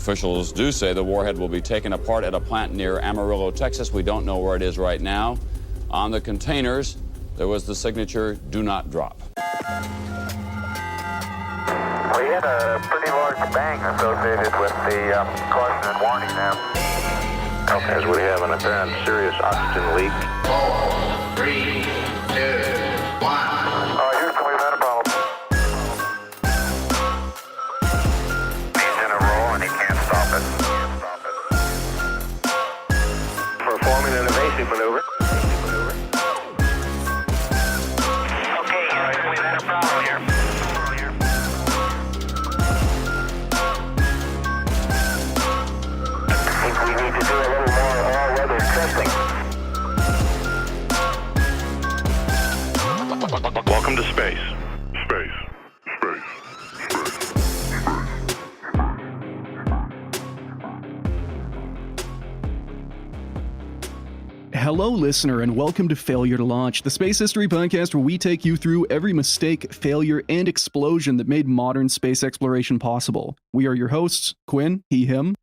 Officials do say the warhead will be taken apart at a plant near Amarillo, Texas. We don't know where it is right now. On the containers, there was the signature, "Do not drop." We had a pretty large bang associated with the caution and warning now. Okay, as we have an apparent serious oxygen leak. 4, 3, 2, 1. Houston, we've had a problem. He's in a roll and he can't stop it. Performing an evasive maneuver. Okay, Houston, we've had a problem here. I think we need to do a little more all-weather testing. Welcome to space. Hello, listener, and welcome to Failure to Launch, the space history podcast where we take you through every mistake, failure, and explosion that made modern space exploration possible. We are your hosts, Quinn, he, him.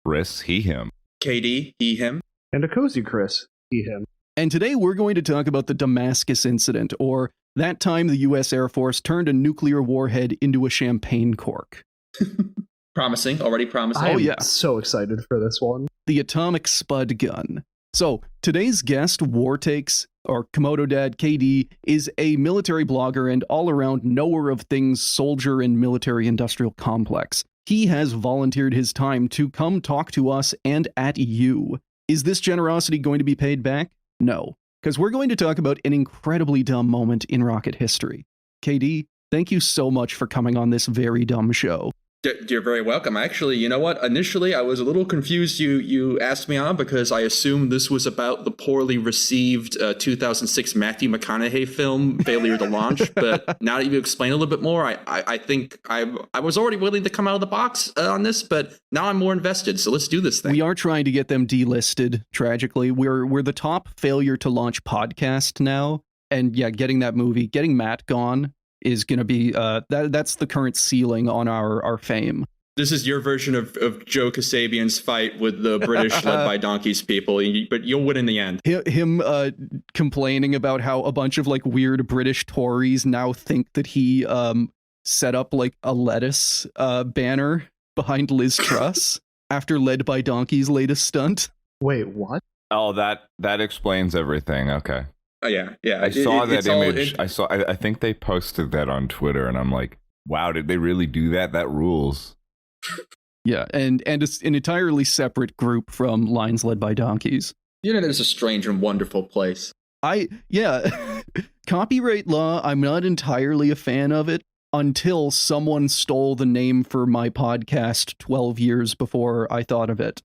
Chris, he, him. KD, he, him. And a cozy Chris, he, him. And today we're going to talk about the Damascus incident, or that time the U.S. Air Force turned a nuclear warhead into a champagne cork. Promising, already promising. I am so excited for this one. The atomic spud gun. So, today's guest, War Takes, or Komodo Dad KD, is a military blogger and all-around knower of things soldier and military-industrial complex. He has volunteered his time to come talk to us and at you. Is this generosity going to be paid back? No, because we're going to talk about an incredibly dumb moment in rocket history. KD, thank you so much for coming on this very dumb show. You're very welcome. Actually, you know what? Initially, I was a little confused you asked me on because I assumed this was about the poorly received 2006 Matthew McConaughey film, Failure to Launch. But now that you explain a little bit more, I think I was already willing to come out of the box on this, but now I'm more invested. So let's do this thing. We are trying to get them delisted, tragically. We're the top Failure to Launch podcast now. And yeah, getting Matt gone is going to be, that's the current ceiling on our fame. This is your version of Joe Kasabian's fight with the British led by donkeys people, but you'll win in the end. Him complaining about how a bunch of like weird British Tories now think that he set up like a lettuce banner behind Liz Truss after Led by Donkeys' latest stunt. Wait, what? Oh, that explains everything. Okay. Oh, yeah. I saw that image. I think they posted that on Twitter, and I'm like, wow, did they really do that? That rules. Yeah, and it's an entirely separate group from Lines Led by Donkeys. You know, there's a strange and wonderful place. Copyright law, I'm not entirely a fan of it until someone stole the name for my podcast 12 years before I thought of it.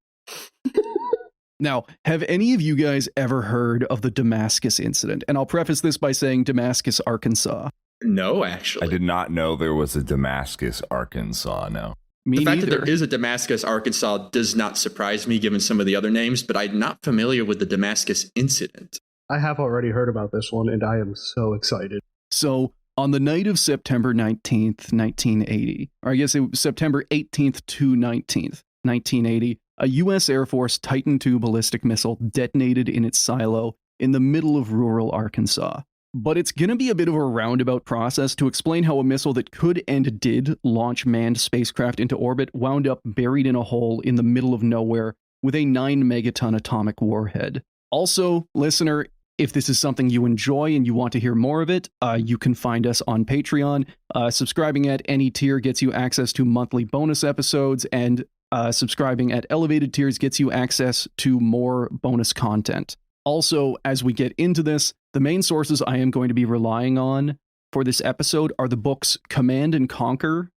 Now, have any of you guys ever heard of the Damascus incident? And I'll preface this by saying Damascus, Arkansas. No, actually. I did not know there was a Damascus, Arkansas, no. Me the fact neither. that there is a Damascus, Arkansas does not surprise me given some of the other names, but I'm not familiar with the Damascus incident. I have already heard about this one, and I am so excited. So, on the night of September 19th, 1980, or I guess it was September 18th to 19th, 1980, a U.S. Air Force Titan II ballistic missile detonated in its silo in the middle of rural Arkansas. But it's going to be a bit of a roundabout process to explain how a missile that could and did launch manned spacecraft into orbit wound up buried in a hole in the middle of nowhere with a 9-megaton atomic warhead. Also, listener, if this is something you enjoy and you want to hear more of it, you can find us on Patreon. Subscribing at any tier gets you access to monthly bonus episodes, and subscribing at elevated tiers gets you access to more bonus content. Also, as we get into this, the main sources I am going to be relying on for this episode are the books Command and Conquer,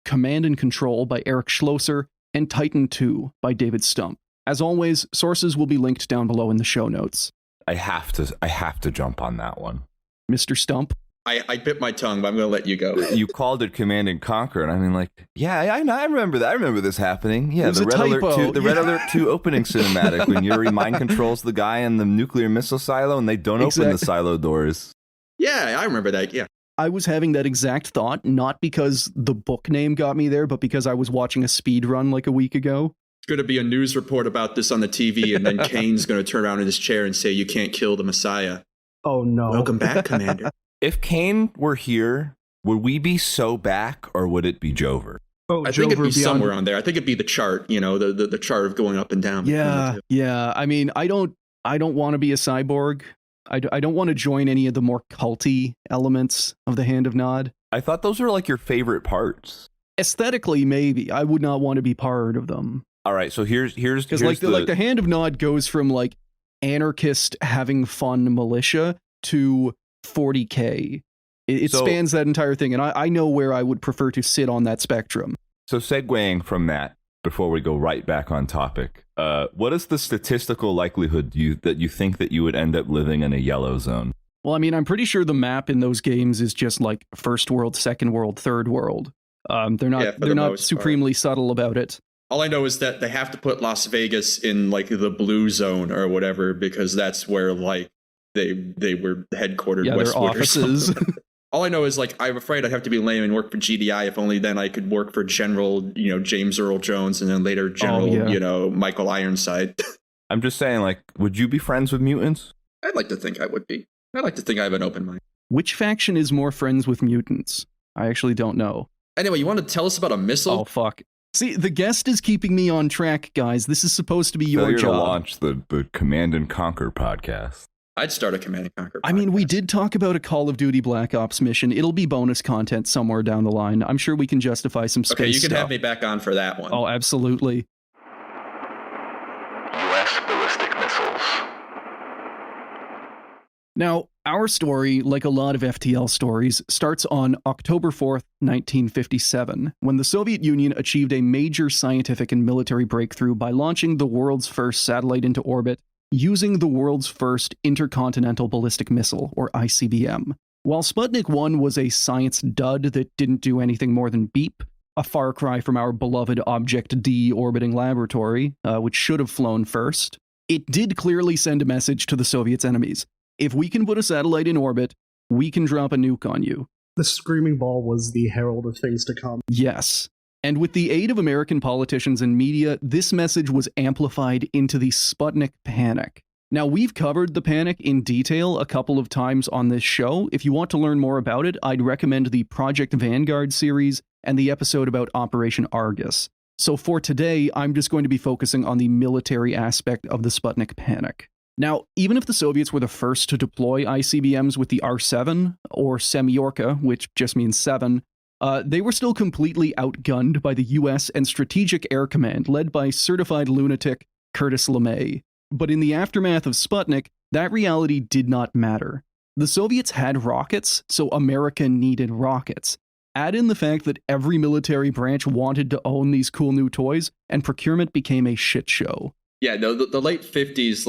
Command and Control by Eric Schlosser, and Titan II by David Stumpf. As always, sources will be linked down below in the show notes. I have to jump on that one. Mr. Stumpf? I bit my tongue, but I'm going to let you go. You called it Command and Conquer, and I mean, like, yeah, I remember that. I remember this happening. Yeah, the Red Alert 2 opening cinematic when Yuri mind controls the guy in the nuclear missile silo, and they don't open the silo doors. Yeah, I remember that. Yeah. I was having that exact thought, not because the book name got me there, but because I was watching a speed run like a week ago. It's going to be a news report about this on the TV, and then Kane's going to turn around in his chair and say, "You can't kill the Messiah." Oh, no. Welcome back, Commander. If Kane were here, would we be so back, or would it be Jover? Oh, I think it'd be Jover somewhere on there. I think it'd be the chart, the chart of going up and down. Yeah. I mean, I don't want to be a cyborg. I don't want to join any of the more culty elements of the Hand of Nod. I thought those are like your favorite parts. Aesthetically, maybe. I would not want to be part of them. All right, so here's because like the Hand of Nod goes from like anarchist having fun militia to 40K. It spans that entire thing, and I know where I would prefer to sit on that spectrum. So segueing from that, before we go right back on topic, what is the statistical likelihood that you think that you would end up living in a yellow zone? Well, I mean, I'm pretty sure the map in those games is just like first world, second world, third world. They're not supremely subtle about it. All I know is that they have to put Las Vegas in like the blue zone or whatever, because that's where like they were headquartered westward or something. All I know is like I'm afraid I'd have to be lame and work for GDI, if only then I could work for General, James Earl Jones, and then later General, Michael Ironside. I'm just saying, like, would you be friends with mutants? I'd like to think I would be. I'd like to think I have an open mind. Which faction is more friends with mutants? I actually don't know. Anyway, you want to tell us about a missile? Oh, fuck. See, the guest is keeping me on track, guys. This is supposed to be your job. To launch the Command and Conquer podcast. I'd start a Command and Conquer podcast. I mean, we did talk about a Call of Duty Black Ops mission. It'll be bonus content somewhere down the line. I'm sure we can justify some space. Okay, you can stuff. have me back on for that one. Oh, absolutely. U.S. ballistic missiles. Now, our story, like a lot of FTL stories, starts on October 4th, 1957, when the Soviet Union achieved a major scientific and military breakthrough by launching the world's first satellite into orbit using the world's first intercontinental ballistic missile, or ICBM. While Sputnik 1 was a science dud that didn't do anything more than beep, a far cry from our beloved Object D orbiting laboratory, which should have flown first, it did clearly send a message to the Soviets' enemies. If we can put a satellite in orbit, we can drop a nuke on you. The screaming ball was the herald of things to come. Yes. And with the aid of American politicians and media, this message was amplified into the Sputnik panic. Now, we've covered the panic in detail a couple of times on this show. If you want to learn more about it, I'd recommend the Project Vanguard series and the episode about Operation Argus. So for today, I'm just going to be focusing on the military aspect of the Sputnik panic. Now, even if the Soviets were the first to deploy ICBMs with the R-7, or Semyorka, which just means 7, they were still completely outgunned by the U.S. and Strategic Air Command, led by certified lunatic Curtis LeMay. But in the aftermath of Sputnik, that reality did not matter. The Soviets had rockets, so America needed rockets. Add in the fact that every military branch wanted to own these cool new toys, and procurement became a shit show. Yeah, no, the late 50s,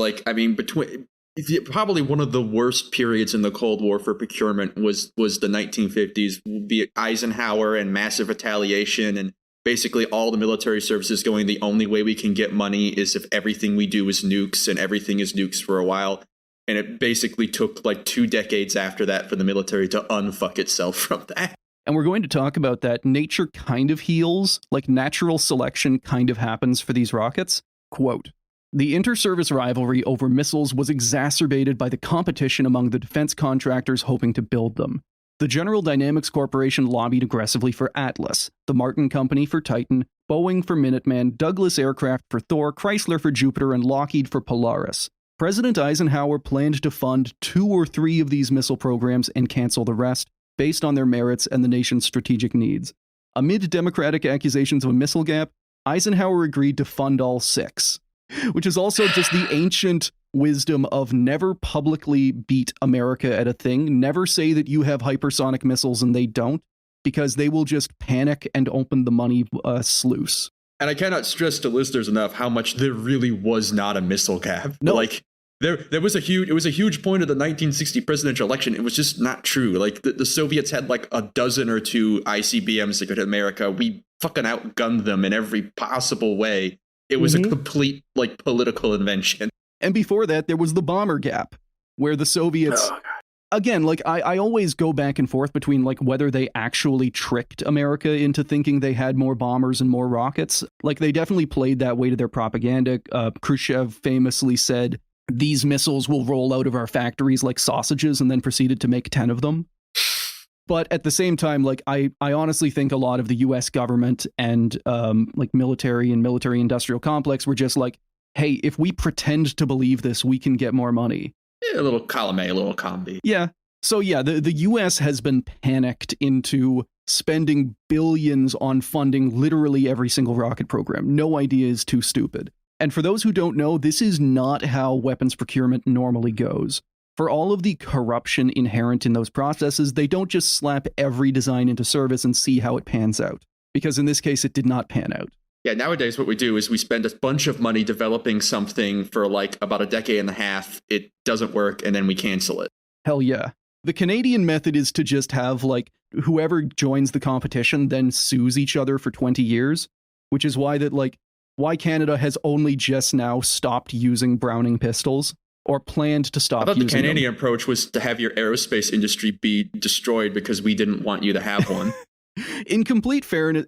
probably one of the worst periods in the Cold War for procurement was the 1950s, be it Eisenhower and massive retaliation and basically all the military services going, the only way we can get money is if everything we do is nukes, and everything is nukes for a while. And it basically took like 2 decades after that for the military to unfuck itself from that. And we're going to talk about that. Nature kind of heals, like natural selection kind of happens for these rockets. Quote, "The inter-service rivalry over missiles was exacerbated by the competition among the defense contractors hoping to build them. The General Dynamics Corporation lobbied aggressively for Atlas, the Martin Company for Titan, Boeing for Minuteman, Douglas Aircraft for Thor, Chrysler for Jupiter, and Lockheed for Polaris. President Eisenhower planned to fund 2 or 3 of these missile programs and cancel the rest, based on their merits and the nation's strategic needs. Amid Democratic accusations of a missile gap, Eisenhower agreed to fund all 6. Which is also just the ancient wisdom of never publicly beat America at a thing. Never say that you have hypersonic missiles and they don't, because they will just panic and open the money sluice. And I cannot stress to listeners enough how much there really was not a missile gap. No. Like, there was a huge point of the 1960 presidential election. It was just not true. Like, the Soviets had like a dozen or 2 ICBMs that could hit America. We fucking outgunned them in every possible way. It was a complete, like, political invention. And before that, there was the bomber gap, where the Soviets again, like I always go back and forth between like whether they actually tricked America into thinking they had more bombers and more rockets. Like they definitely played that way to their propaganda. Khrushchev famously said, "These missiles will roll out of our factories like sausages," and then proceeded to make 10 of them. But at the same time, like I honestly think a lot of the U.S. government and like military and military industrial complex were just like, hey, if we pretend to believe this, we can get more money. Yeah, a little column A, a little column B. Yeah. So yeah, the U.S. has been panicked into spending billions on funding literally every single rocket program. No idea is too stupid. And for those who don't know, this is not how weapons procurement normally goes. For all of the corruption inherent in those processes, they don't just slap every design into service and see how it pans out. Because in this case, it did not pan out. Yeah, nowadays what we do is we spend a bunch of money developing something for like about a decade and a half. It doesn't work, and then we cancel it. Hell yeah. The Canadian method is to just have like whoever joins the competition then sues each other for 20 years, which is why Canada has only just now stopped using Browning pistols or planned to stop I thought using the Canadian approach was to have your aerospace industry be destroyed because we didn't want you to have one. In complete fairness,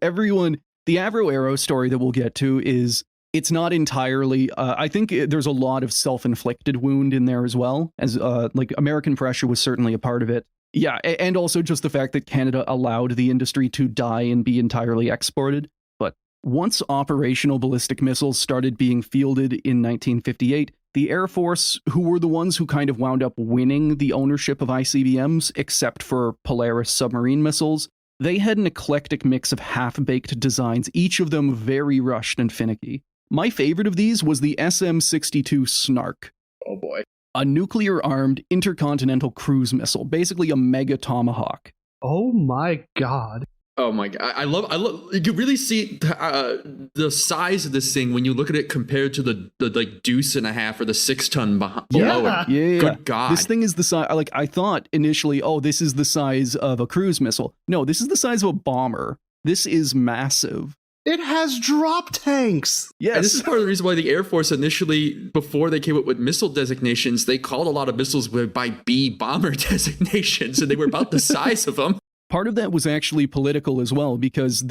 the Avro Arrow story that we'll get to is it's not entirely. I think there's a lot of self-inflicted wound in there as well, as like American pressure was certainly a part of it. Yeah, and also just the fact that Canada allowed the industry to die and be entirely exported. But once operational ballistic missiles started being fielded in 1958, the Air Force, who were the ones who kind of wound up winning the ownership of ICBMs, except for Polaris submarine missiles, they had an eclectic mix of half-baked designs, each of them very rushed and finicky. My favorite of these was the SM-62 Snark. Oh boy. A nuclear-armed intercontinental cruise missile, basically a mega tomahawk. Oh my god. Oh my god! I love. You can really see the size of this thing when you look at it compared to the like deuce and a half or the 6-ton below it. Yeah. Good God! This thing is the size. Like I thought initially, oh, this is the size of a cruise missile. No, this is the size of a bomber. This is massive. It has drop tanks. Yes. And this is part of the reason why the Air Force initially, before they came up with missile designations, they called a lot of missiles by B bomber designations, and they were about the size of them. Part of that was actually political as well, because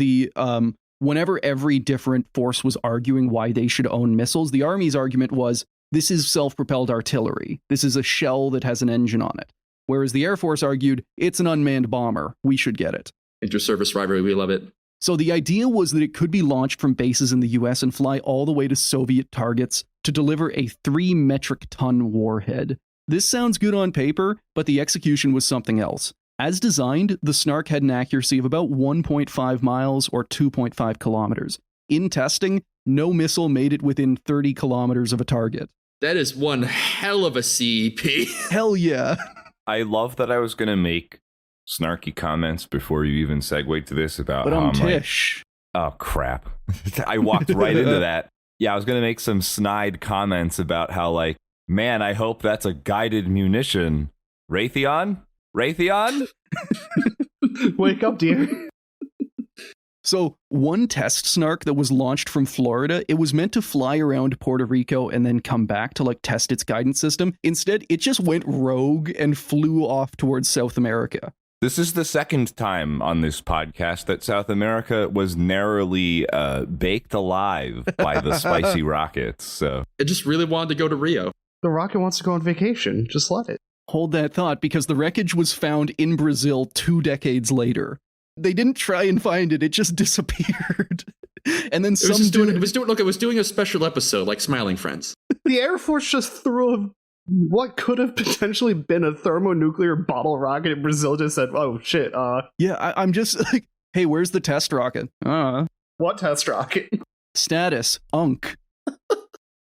whenever every different force was arguing why they should own missiles, the Army's argument was, this is self-propelled artillery. This is a shell that has an engine on it. Whereas the Air Force argued, it's an unmanned bomber. We should get it. Inter-service rivalry, we love it. So the idea was that it could be launched from bases in the US and fly all the way to Soviet targets to deliver a 3 metric ton warhead. This sounds good on paper, but the execution was something else. As designed, the Snark had an accuracy of about 1.5 miles or 2.5 kilometers. In testing, no missile made it within 30 kilometers of a target. That is one hell of a CEP. Hell yeah. I love that I was going to make snarky comments before you even segued to this about but how I'm Tish. like, oh crap. I walked right into that. Yeah, I was going to make some snide comments about how like, man, I hope that's a guided munition. Raytheon? Wake up, dear. So one test Snark that was launched from Florida, it was meant to fly around Puerto Rico and then come back to like test its guidance system. Instead, it just went rogue and flew off towards South America. This is the second time on this podcast that South America was narrowly baked alive by the spicy rockets. So It just really wanted to go to Rio. The rocket wants to go on vacation. Just let it. Hold that thought, because the wreckage was found in Brazil 2 decades later. They didn't try and find it, it just disappeared. And then it was doing a special episode like Smiling Friends. The Air Force just threw what could have potentially been a thermonuclear bottle rocket in Brazil, just said, oh shit, Yeah, I'm just like, hey, where's the test rocket? What test rocket? Status, UNC.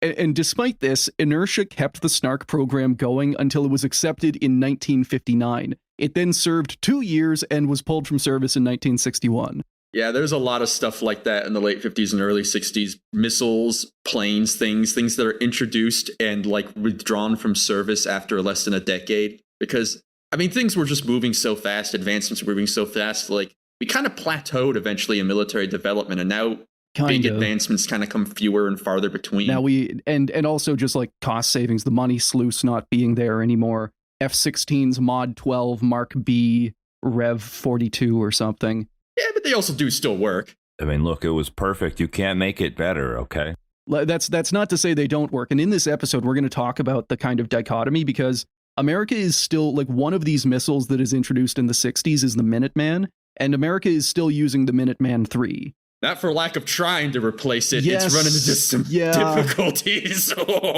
And despite this, inertia kept the Snark program going until it was accepted in 1959. It then served 2 years and was pulled from service in 1961. Yeah, there's a lot of stuff like that in the late 50s and early 60s. Missiles, planes, things that are introduced and like withdrawn from service after less than a decade. Because, I mean, things were just moving so fast, advancements were moving so fast, like we kind of plateaued eventually in military development, and now big advancements kind of come fewer and farther between. Now and also just like cost savings, the money sluice not being there anymore. F-16s Mod 12 Mark B Rev 42 or something. Yeah, but they also do still work. I mean, look, it was perfect. You can't make it better, okay? That's not to say they don't work. And in this episode, we're going to talk about the kind of dichotomy, because America is still, like, one of these missiles that is introduced in the 60s is the Minuteman, and America is still using the Minuteman III. Not for lack of trying to replace it. Yes, it's running into some difficulties.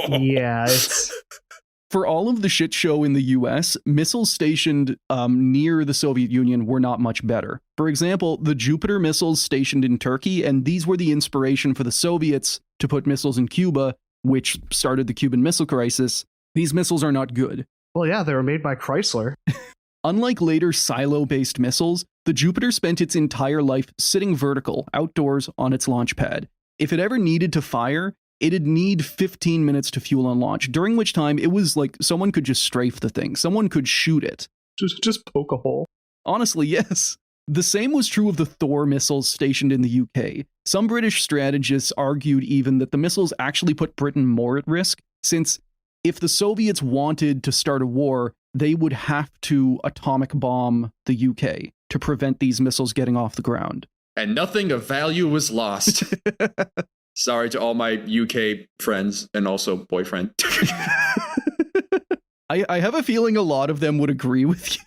Yeah, it's... For all of the shit show in the US, missiles stationed near the Soviet Union were not much better. For example, the Jupiter missiles stationed in Turkey, and these were the inspiration for the Soviets to put missiles in Cuba, which started the Cuban Missile Crisis. These missiles are not good. Well, yeah, they were made by Chrysler. Unlike later silo-based missiles, the Jupiter spent its entire life sitting vertical, outdoors, on its launch pad. If it ever needed to fire, it'd need 15 minutes to fuel and launch, during which time it was like someone could just strafe the thing. Someone could shoot it. Just poke a hole. Honestly, yes. The same was true of the Thor missiles stationed in the UK. Some British strategists argued even that the missiles actually put Britain more at risk, since if the Soviets wanted to start a war, they would have to atomic bomb the UK to prevent these missiles getting off the ground. And nothing of value was lost. Sorry to all my UK friends and also boyfriend. I have a feeling a lot of them would agree with you.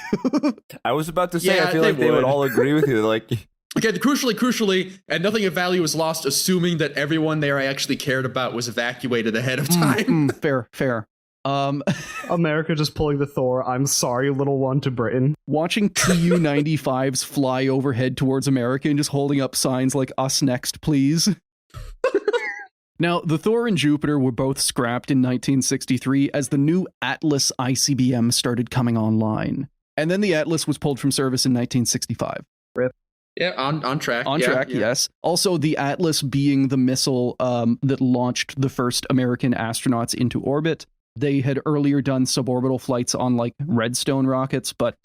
I was about to say, Yeah, I feel like they would all agree with you. Like, Okay, crucially, and nothing of value was lost, assuming that everyone there I actually cared about was evacuated ahead of time. Fair. America just pulling the Thor, I'm sorry, little one, to Britain. Watching Tu-95s fly overhead towards America and just holding up signs like "Us next, please." Now, the Thor and Jupiter were both scrapped in 1963 as the new Atlas ICBM started coming online. And then the Atlas was pulled from service in 1965. Yeah, on track. On track, yes. Also, the Atlas being the missile that launched the first American astronauts into orbit. They had earlier done suborbital flights on, like, Redstone rockets, but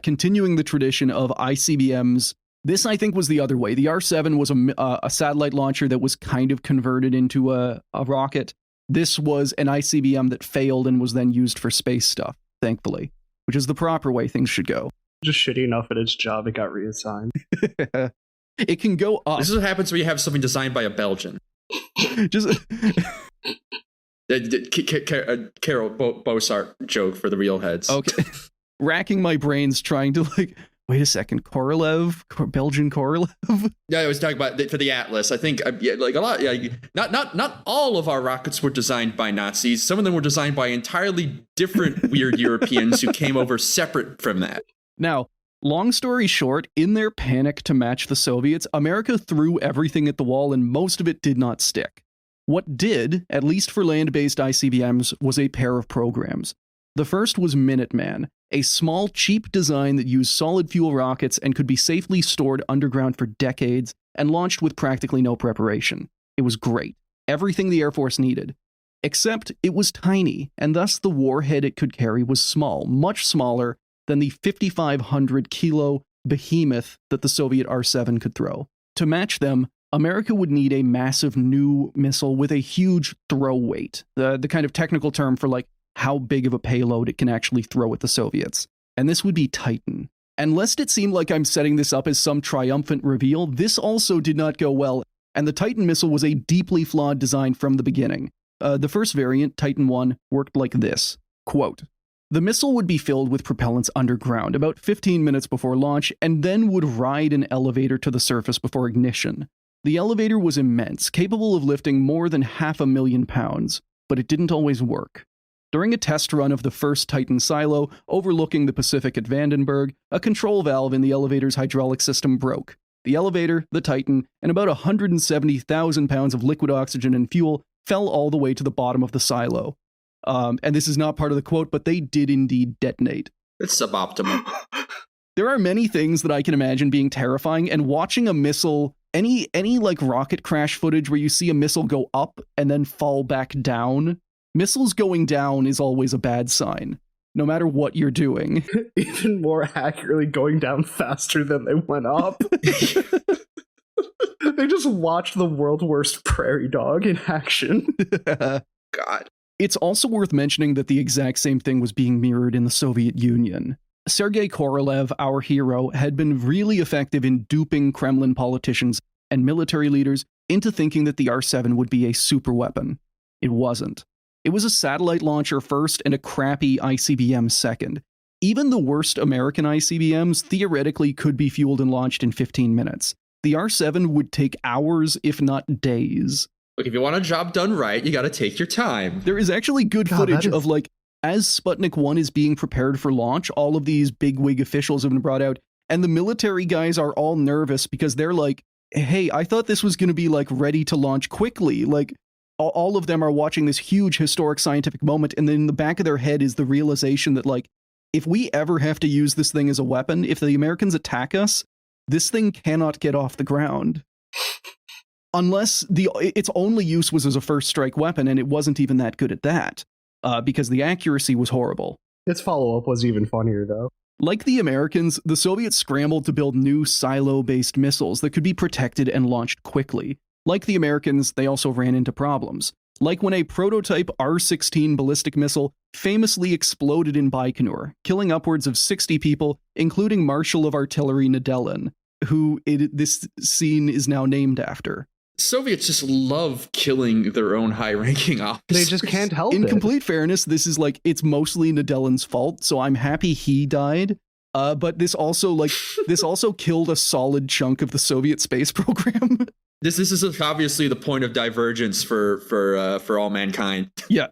continuing the tradition of ICBMs. This, I think, was the other way. The R-7 was a satellite launcher that was kind of converted into a rocket. This was an ICBM that failed and was then used for space stuff, thankfully, which is the proper way things should go. Just shitty enough at its job, it got reassigned. It can go up. This is what happens when you have something designed by a Belgian. Just Carol Bossart joke for the real heads. Okay. Racking my brains trying to, like, wait a second, Belgian Korolev? Yeah, I was talking about for the Atlas. I think like a lot. Yeah, not all of our rockets were designed by Nazis. Some of them were designed by entirely different weird Europeans who came over separate from that. Now, long story short, in their panic to match the Soviets, America threw everything at the wall and most of it did not stick. What did, at least for land-based ICBMs, was a pair of programs. The first was Minuteman, a small, cheap design that used solid fuel rockets and could be safely stored underground for decades and launched with practically no preparation. It was great. Everything the Air Force needed. Except it was tiny, and thus the warhead it could carry was small, much smaller than the 5,500 kilo behemoth that the Soviet R-7 could throw. To match them, America would need a massive new missile with a huge throw weight, the kind of technical term for, like, how big of a payload it can actually throw at the Soviets. And this would be Titan. And lest it seem like I'm setting this up as some triumphant reveal, this also did not go well, and the Titan missile was a deeply flawed design from the beginning. The first variant, Titan 1, worked like this. Quote, "The missile would be filled with propellants underground about 15 minutes before launch, and then would ride an elevator to the surface before ignition. The elevator was immense, capable of lifting more than 500,000 pounds, but it didn't always work. During a test run of the first Titan silo overlooking the Pacific at Vandenberg, a control valve in the elevator's hydraulic system broke. The elevator, the Titan, and about 170,000 pounds of liquid oxygen and fuel fell all the way to the bottom of the silo." And this is not part of the quote, but they did indeed detonate. It's suboptimal. There are many things that I can imagine being terrifying, and watching a missile, any like rocket crash footage where you see a missile go up and then fall back down, missiles going down is always a bad sign, no matter what you're doing. Even more accurately, going down faster than they went up. They just watched the world's worst prairie dog in action. God. It's also worth mentioning that the exact same thing was being mirrored in the Soviet Union. Sergei Korolev, our hero, had been really effective in duping Kremlin politicians and military leaders into thinking that the R-7 would be a superweapon. It wasn't. It was a satellite launcher first and a crappy ICBM second. Even the worst American ICBMs theoretically could be fueled and launched in 15 minutes. The R-7 would take hours, if not days. Look, if you want a job done right, you got to take your time. There is actually good footage of, like, as Sputnik 1 is being prepared for launch, all of these bigwig officials have been brought out, and the military guys are all nervous because they're like, hey, I thought this was going to be, like, ready to launch quickly. Like, all of them are watching this huge historic scientific moment, and then in the back of their head is the realization that, like, if we ever have to use this thing as a weapon, if the Americans attack us, this thing cannot get off the ground. Unless its only use was as a first strike weapon, and it wasn't even that good at that, because the accuracy was horrible. Its follow-up was even funnier, though. Like the Americans, the Soviets scrambled to build new silo-based missiles that could be protected and launched quickly. Like the Americans, they also ran into problems. Like when a prototype R-16 ballistic missile famously exploded in Baikonur, killing upwards of 60 people, including Marshal of Artillery Nedelin, who this scene is now named after. Soviets just love killing their own high-ranking officers. They just can't help it. In complete fairness, this is like, it's mostly Nedelin's fault, so I'm happy he died. But this also killed a solid chunk of the Soviet space program. This is obviously the point of divergence for all mankind. Yeah.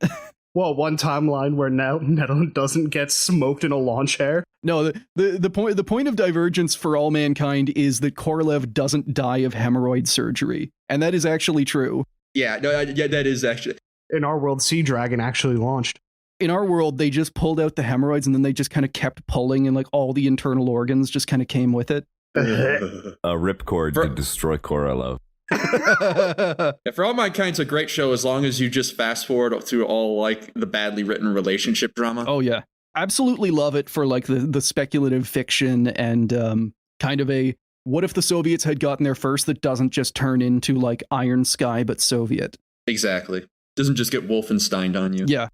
Well, one timeline where Nedelin doesn't get smoked in a launch chair. No, the point of divergence for all mankind is that Korolev doesn't die of hemorrhoid surgery, and that is actually true. Yeah, that is actually. In our world, Sea Dragon actually launched. In our world, they just pulled out the hemorrhoids and then they just kind of kept pulling, and like all the internal organs just kind of came with it. A ripcord to destroy Korolev. Yeah, For All Mankind's a great show as long as you just fast forward through all like the badly written relationship drama. Oh yeah, absolutely love it for like the speculative fiction and kind of a what if the Soviets had gotten there first that doesn't just turn into like Iron Sky but Soviet. Exactly. Doesn't just get Wolfensteined on you. Yeah.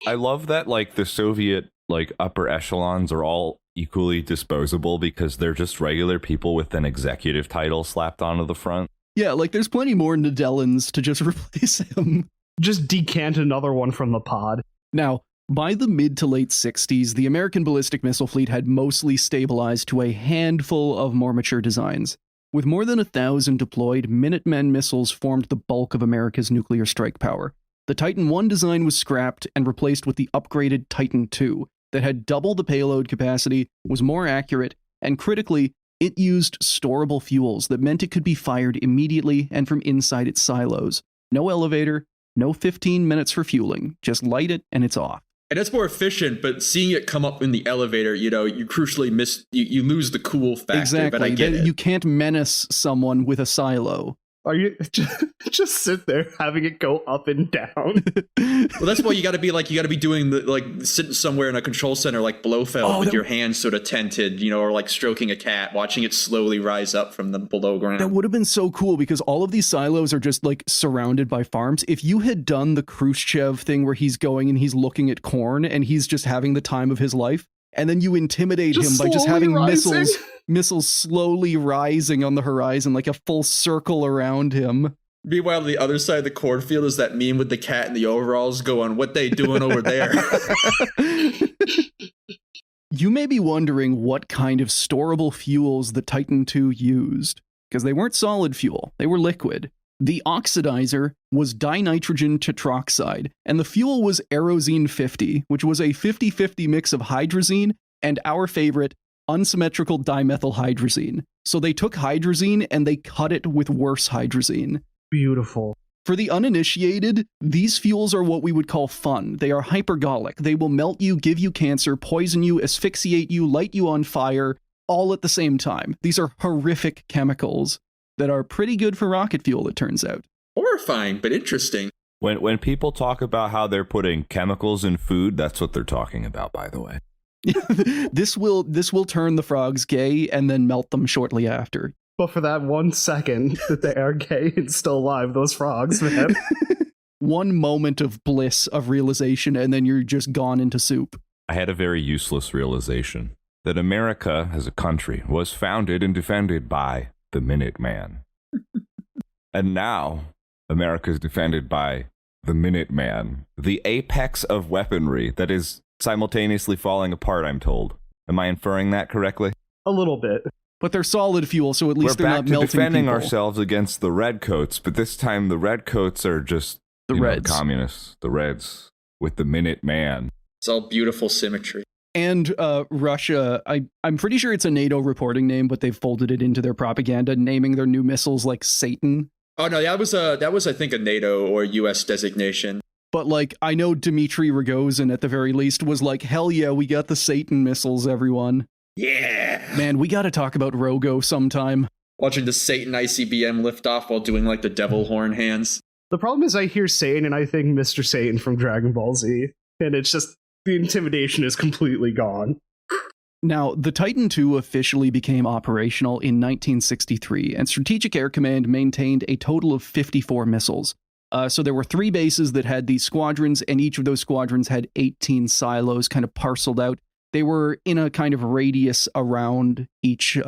I love that like the Soviet like upper echelons are all equally disposable because they're just regular people with an executive title slapped onto the front. Yeah, like there's plenty more Nedelins to just replace him. Just decant another one from the pod. Now, by the mid to late 60s, the American ballistic missile fleet had mostly stabilized to a handful of more mature designs. With more than 1,000 deployed, Minutemen missiles formed the bulk of America's nuclear strike power. The Titan I design was scrapped and replaced with the upgraded Titan II that had double the payload capacity, was more accurate, and critically, it used storable fuels that meant it could be fired immediately and from inside its silos. No elevator, no 15 minutes for fueling. Just light it and it's off. And it's more efficient, but seeing it come up in the elevator, you crucially you lose the cool factor. Exactly. But I get it. You can't menace someone with a silo. Are you just sit there having it go up and down? Well, that's why you got to be doing sitting somewhere in a control center like Blofeld with your hands sort of tented, or like stroking a cat, watching it slowly rise up from the below ground. That would have been so cool because all of these silos are just like surrounded by farms. If you had done the Khrushchev thing where he's going and he's looking at corn and he's just having the time of his life, and then you intimidate him by just having missiles slowly rising on the horizon, like a full circle around him. Meanwhile, on the other side of the cornfield is that meme with the cat and the overalls going, what they doing over there? You may be wondering what kind of storable fuels the Titan II used, because they weren't solid fuel, they were liquid. The oxidizer was dinitrogen tetroxide, and the fuel was Aerozine 50, which was a 50-50 mix of hydrazine and our favorite, unsymmetrical dimethylhydrazine. So they took hydrazine and they cut it with worse hydrazine. Beautiful. For the uninitiated, these fuels are what we would call fun. They are hypergolic. They will melt you, give you cancer, poison you, asphyxiate you, light you on fire, all at the same time. These are horrific chemicals that are pretty good for rocket fuel, it turns out. Horrifying, but interesting. When people talk about how they're putting chemicals in food, that's what they're talking about, by the way. This will turn the frogs gay and then melt them shortly after. But for that 1 second that they are gay and still alive, those frogs, man. one moment of bliss of realization, and then you're just gone into soup. I had a very useless realization that America as a country was founded and defended by the Minuteman. And now America is defended by the Minuteman, the apex of weaponry that is simultaneously falling apart, I'm told. Am I inferring that correctly? A little bit. But they're solid fuel, so at least We're they're back not to melting defending people. ourselves against the redcoats, but this time the redcoats are just The Reds. Communists, the Reds, with the Minuteman. It's all beautiful symmetry. And Russia, I'm pretty sure it's a NATO reporting name, but they've folded it into their propaganda, naming their new missiles like Satan. Oh no, that was I think a NATO or US designation. But like, I know Dmitry Rogozin at the very least was like, hell yeah, we got the Satan missiles, everyone. Yeah. Man, we got to talk about Rogo sometime. Watching the Satan ICBM lift off while doing like the devil horn hands. The problem is I hear Satan and I think Mr. Satan from Dragon Ball Z. And it's just, the intimidation is completely gone. Now, the Titan II officially became operational in 1963, and Strategic Air Command maintained a total of 54 missiles. So there were 3 bases that had these squadrons, and each of those squadrons had 18 silos kind of parceled out. They were in a kind of radius around each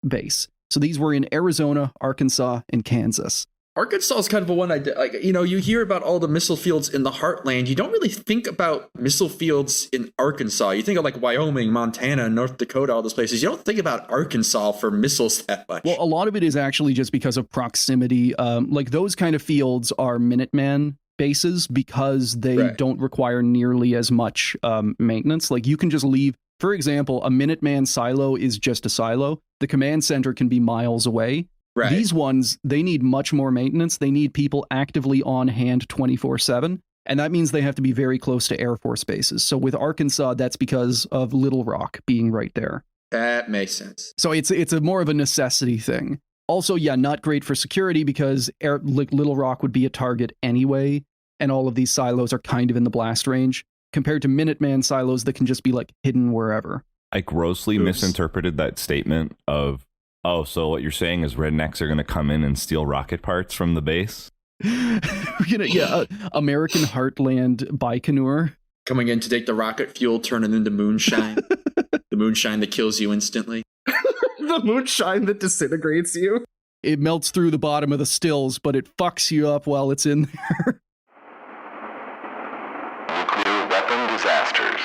base. So these were in Arizona, Arkansas, and Kansas. Arkansas is kind of a one I like. You know, you hear about all the missile fields in the heartland. You don't really think about missile fields in Arkansas. You think of like Wyoming, Montana, North Dakota, all those places. You don't think about Arkansas for missiles that much. Well, a lot of it is actually just because of proximity. Like those kind of fields are Minuteman bases because they don't require nearly as much maintenance. Like you can just leave, for example, a Minuteman silo is just a silo. The command center can be miles away. Right. These ones, they need much more maintenance. They need people actively on hand 24/7. And that means they have to be very close to Air Force bases. So with Arkansas, that's because of Little Rock being right there. That makes sense. So it's a more of a necessity thing. Also, yeah, not great for security because Little Rock would be a target anyway. And all of these silos are kind of in the blast range compared to Minuteman silos that can just be like hidden wherever. I grossly misinterpreted that statement of, oh, so what you're saying is rednecks are going to come in and steal rocket parts from the base? American Heartland Baikonur. Coming in to take the rocket fuel, turn it into moonshine. The moonshine that kills you instantly. The moonshine that disintegrates you. It melts through the bottom of the stills, but it fucks you up while it's in there. Nuclear weapon disasters.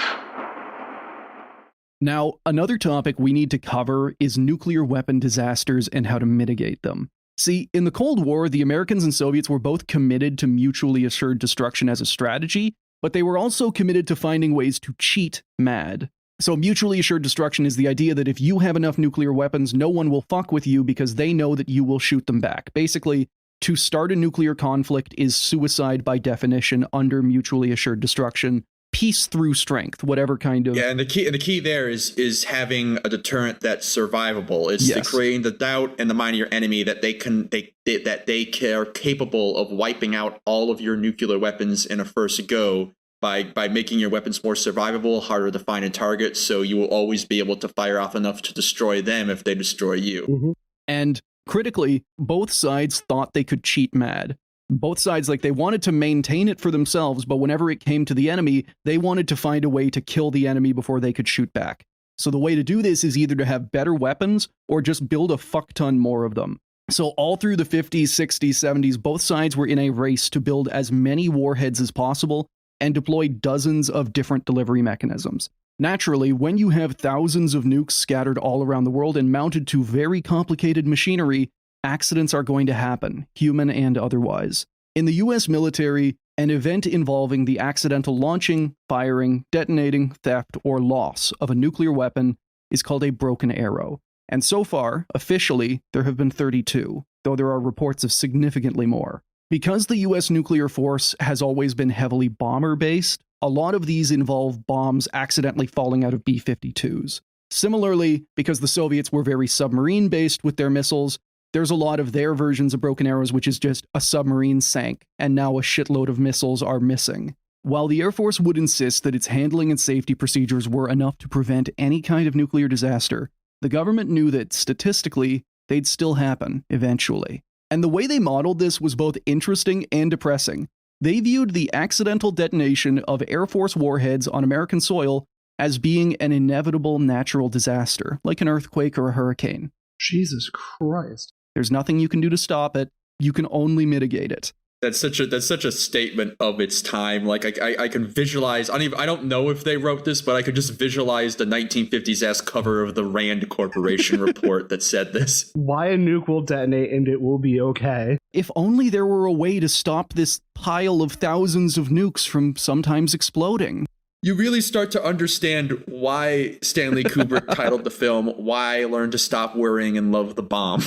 Now, another topic we need to cover is nuclear weapon disasters and how to mitigate them. See, in the Cold War, the Americans and Soviets were both committed to mutually assured destruction as a strategy, but they were also committed to finding ways to cheat MAD. So mutually assured destruction is the idea that if you have enough nuclear weapons, no one will fuck with you because they know that you will shoot them back. Basically, to start a nuclear conflict is suicide by definition under mutually assured destruction. Peace through strength, whatever kind of... Yeah, and the key there is having a deterrent that's survivable. It's creating the doubt in the mind of your enemy that they are capable of wiping out all of your nuclear weapons in a first go by making your weapons more survivable, harder to find and target, so you will always be able to fire off enough to destroy them if they destroy you. Mm-hmm. And critically, both sides thought they could cheat MAD. Both sides, like, they wanted to maintain it for themselves, but whenever it came to the enemy, they wanted to find a way to kill the enemy before they could shoot back. So the way to do this is either to have better weapons or just build a fuck ton more of them. So all through the 50s, 60s, 70s, both sides were in a race to build as many warheads as possible and deploy dozens of different delivery mechanisms. Naturally, when you have thousands of nukes scattered all around the world and mounted to very complicated machinery, accidents are going to happen, human and otherwise. In the US military, an event involving the accidental launching, firing, detonating, theft, or loss of a nuclear weapon is called a broken arrow. And so far, officially, there have been 32, though there are reports of significantly more. Because the US nuclear force has always been heavily bomber-based, a lot of these involve bombs accidentally falling out of B-52s. Similarly, because the Soviets were very submarine-based with their missiles, there's a lot of their versions of broken arrows which is just a submarine sank, and now a shitload of missiles are missing. While the Air Force would insist that its handling and safety procedures were enough to prevent any kind of nuclear disaster, the government knew that, statistically, they'd still happen, eventually. And the way they modeled this was both interesting and depressing. They viewed the accidental detonation of Air Force warheads on American soil as being an inevitable natural disaster, like an earthquake or a hurricane. Jesus Christ. There's nothing you can do to stop it. You can only mitigate it. That's such a statement of its time. Like I can visualize. I don't know if they wrote this, but I could just visualize the 1950s cover of the Rand Corporation report that said this. Why a nuke will detonate and it will be okay. If only there were a way to stop this pile of thousands of nukes from sometimes exploding. You really start to understand why Stanley Kubrick titled the film "Why I Learned to Stop Worrying and Love the Bomb."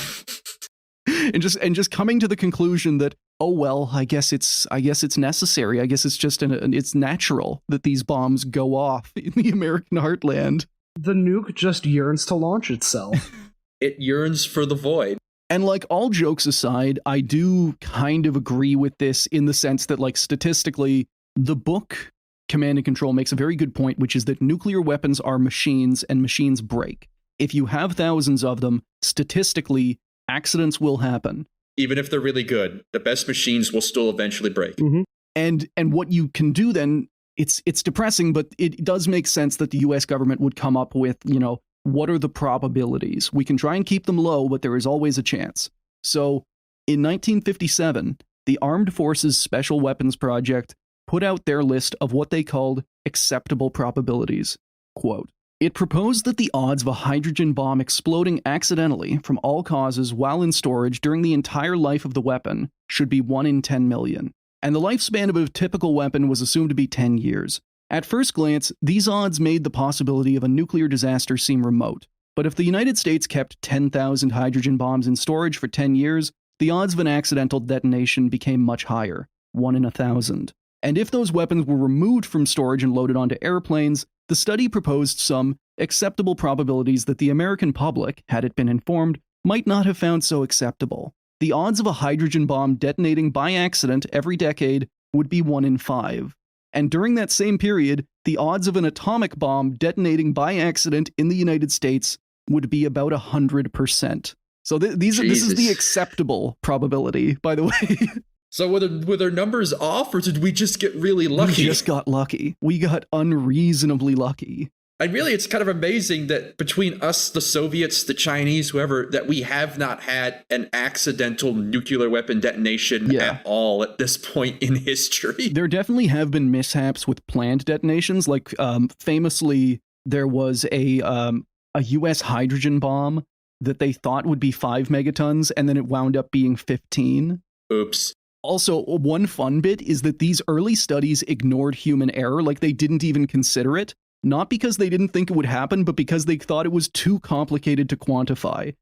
and just coming to the conclusion that, oh well, I guess it's necessary. I guess it's just it's natural that these bombs go off in the American heartland. The nuke just yearns to launch itself. It yearns for the void. And like, all jokes aside, I do kind of agree with this in the sense that, like, statistically, the book Command and Control makes a very good point, which is that nuclear weapons are machines and machines break. If you have thousands of them, statistically, accidents will happen. Even if they're really good, the best machines will still eventually break. Mm-hmm. And what you can do then, it's depressing, but it does make sense that the US government would come up with, what are the probabilities? We can try and keep them low, but there is always a chance. So in 1957, the Armed Forces Special Weapons Project put out their list of what they called acceptable probabilities. Quote, "It proposed that the odds of a hydrogen bomb exploding accidentally from all causes while in storage during the entire life of the weapon should be 1 in 10 million, and the lifespan of a typical weapon was assumed to be 10 years. At first glance, these odds made the possibility of a nuclear disaster seem remote, but if the United States kept 10,000 hydrogen bombs in storage for 10 years, the odds of an accidental detonation became much higher, 1 in 1,000. And if those weapons were removed from storage and loaded onto airplanes, the study proposed some acceptable probabilities that the American public, had it been informed, might not have found so acceptable. The odds of a hydrogen bomb detonating by accident every decade would be 1 in 5. And during that same period, the odds of an atomic bomb detonating by accident in the United States would be about 100%. So this is the acceptable probability, by the way. So were their numbers off, or did we just get really lucky? We just got lucky. We got unreasonably lucky. And really, it's kind of amazing that between us, the Soviets, the Chinese, whoever, that we have not had an accidental nuclear weapon detonation at all at this point in history. There definitely have been mishaps with planned detonations. Like, famously, there was a U.S. hydrogen bomb that they thought would be 5 megatons, and then it wound up being 15. Oops. Also, one fun bit is that these early studies ignored human error, like they didn't even consider it. Not because they didn't think it would happen, but because they thought it was too complicated to quantify.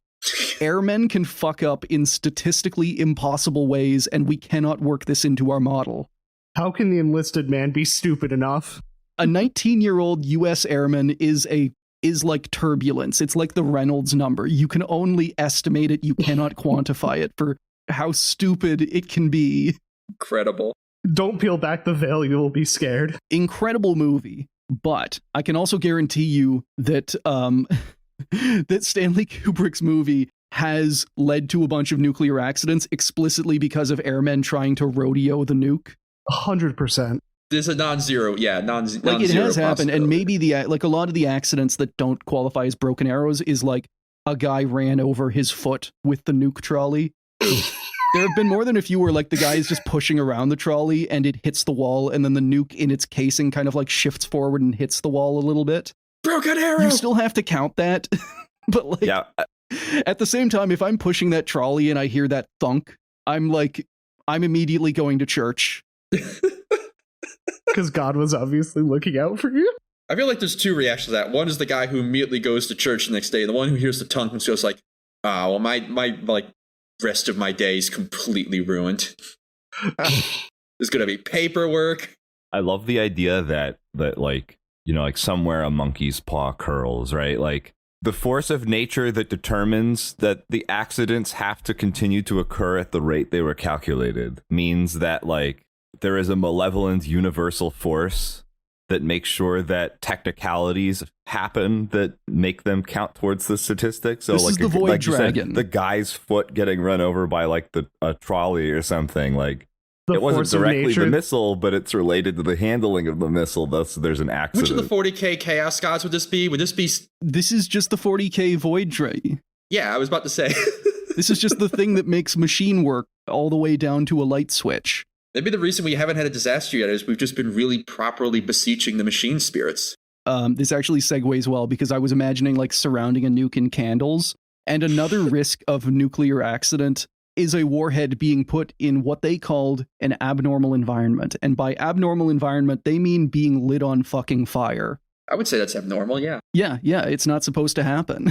Airmen can fuck up in statistically impossible ways, and we cannot work this into our model. How can the enlisted man be stupid enough? A 19-year-old U.S. airman is like turbulence. It's like the Reynolds number. You can only estimate it. You cannot quantify it for how stupid it can be. Incredible. Don't peel back the veil, you will be scared. Incredible movie. But I can also guarantee you that that Stanley Kubrick's movie has led to a bunch of nuclear accidents explicitly because of airmen trying to rodeo the nuke. 100%. There's a non-zero, non-zero. Like, it has happened, and maybe a lot of the accidents that don't qualify as broken arrows is like a guy ran over his foot with the nuke trolley. There have been more than a few where, like, the guy is just pushing around the trolley and it hits the wall, and then the nuke in its casing kind of like shifts forward and hits the wall a little bit. Broken arrow! You still have to count that. But, like, at the same time, if I'm pushing that trolley and I hear that thunk, I'm immediately going to church. Because God was obviously looking out for you? I feel like there's two reactions to that. One is the guy who immediately goes to church the next day. The one who hears the thunk and goes like, well, my like, rest of my day is completely ruined. There's gonna be paperwork. I love the idea that like, like somewhere a monkey's paw curls, right? Like, the force of nature that determines that the accidents have to continue to occur at the rate they were calculated means that, like, there is a malevolent universal force that makes sure that technicalities happen that make them count towards the statistics. So, this like, is the Void like Dragon. Said, the guy's foot getting run over by, like, a trolley or something. Like, it wasn't force of directly nature. the missile, but it's related to the handling of the missile. Thus, there's an accident. Which of the 40k chaos gods would this be? Would this be? This is just the 40k void ray. Yeah, I was about to say. This is just the thing that makes machine work all the way down to a light switch. Maybe the reason we haven't had a disaster yet is we've just been really properly beseeching the machine spirits. This actually segues well because I was imagining like surrounding a nuke in candles. And another risk of nuclear accident is a warhead being put in what they called an abnormal environment. And by abnormal environment, they mean being lit on fucking fire. I would say that's abnormal, yeah. Yeah, it's not supposed to happen.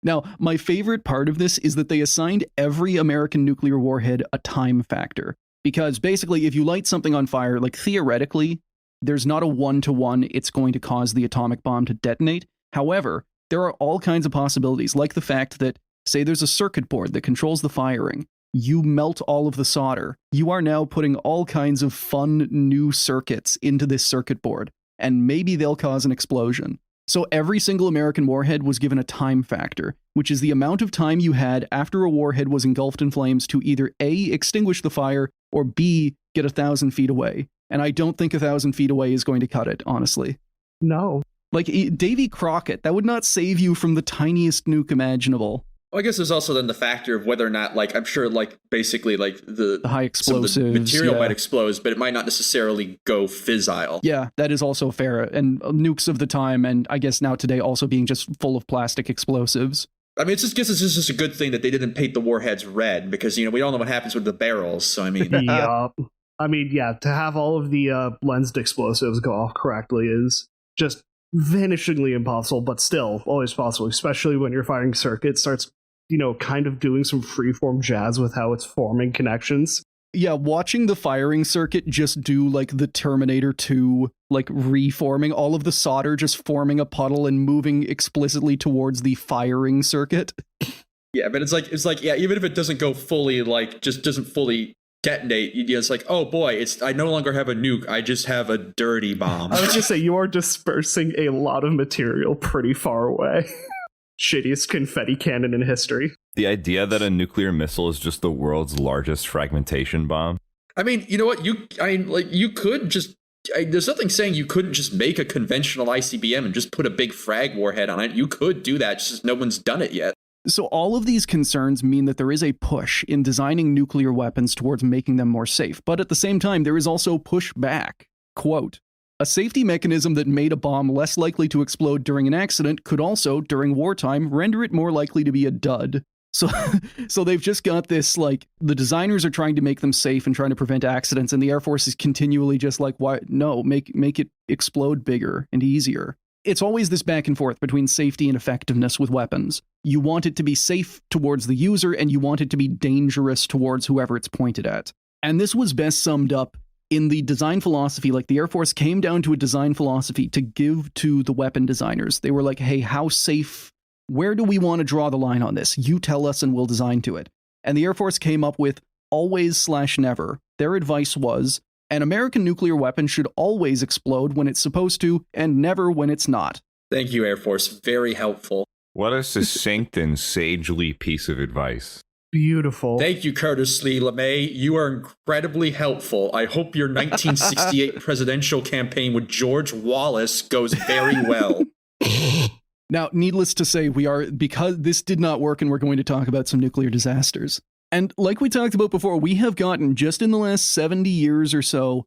Now, my favorite part of this is that they assigned every American nuclear warhead a time factor. Because basically, if you light something on fire, like theoretically, there's not a 1-to-1 it's going to cause the atomic bomb to detonate. However, there are all kinds of possibilities, like the fact that, say there's a circuit board that controls the firing. You melt all of the solder. You are now putting all kinds of fun new circuits into this circuit board, and maybe they'll cause an explosion. So every single American warhead was given a time factor, which is the amount of time you had after a warhead was engulfed in flames to either A, extinguish the fire, or B, get 1,000 feet away. And I don't think 1,000 feet away is going to cut it, honestly. No. Like, Davy Crockett, that would not save you from the tiniest nuke imaginable. Well, I guess there's also then the factor of whether or not, like, I'm sure, like, basically, like, the high explosives, some of the material might explode, but it might not necessarily go fissile. Yeah, that is also fair. And nukes of the time, and I guess now today also being just full of plastic explosives. I mean, it's just a good thing that they didn't paint the warheads red, because, you know, we all know what happens with the barrels, so I mean... Yeah. I mean, yeah, to have all of the lensed explosives go off correctly is just vanishingly impossible, but still always possible, especially when your firing circuit starts, you know, kind of doing some freeform jazz with how it's forming connections. Yeah, watching the firing circuit just do like the Terminator 2, like reforming all of the solder, just forming a puddle and moving explicitly towards the firing circuit. Yeah, but it's like, yeah, even if it doesn't go fully, like, just doesn't fully detonate, you know, it's like, oh boy, I no longer have a nuke, I just have a dirty bomb. I was just say, you are dispersing a lot of material pretty far away. Shittiest confetti cannon in history. The idea that a nuclear missile is just the world's largest fragmentation bomb. I mean, you know what? You could just... there's nothing saying you couldn't just make a conventional ICBM and just put a big frag warhead on it. You could do that, just no one's done it yet. So all of these concerns mean that there is a push in designing nuclear weapons towards making them more safe. But at the same time, there is also pushback. Quote, a safety mechanism that made a bomb less likely to explode during an accident could also, during wartime, render it more likely to be a dud. So they've just got this, like, the designers are trying to make them safe and trying to prevent accidents, and the Air Force is continually just like, why? No, make it explode bigger and easier. It's always this back and forth between safety and effectiveness with weapons. You want it to be safe towards the user, and you want it to be dangerous towards whoever it's pointed at. And this was best summed up in the design philosophy. Like, the Air Force came down to a design philosophy to give to the weapon designers. They were like, hey, how safe? Where do we want to draw the line on this? You tell us and we'll design to it. And the Air Force came up with always/never. Their advice was, an American nuclear weapon should always explode when it's supposed to, and never when it's not. Thank you, Air Force. Very helpful. What a succinct and sagely piece of advice. Beautiful. Thank you, Curtis Lee LeMay. You are incredibly helpful. I hope your 1968 presidential campaign with George Wallace goes very well. Now, needless to say, because this did not work, and we're going to talk about some nuclear disasters. And like we talked about before, we have gotten, just in the last 70 years or so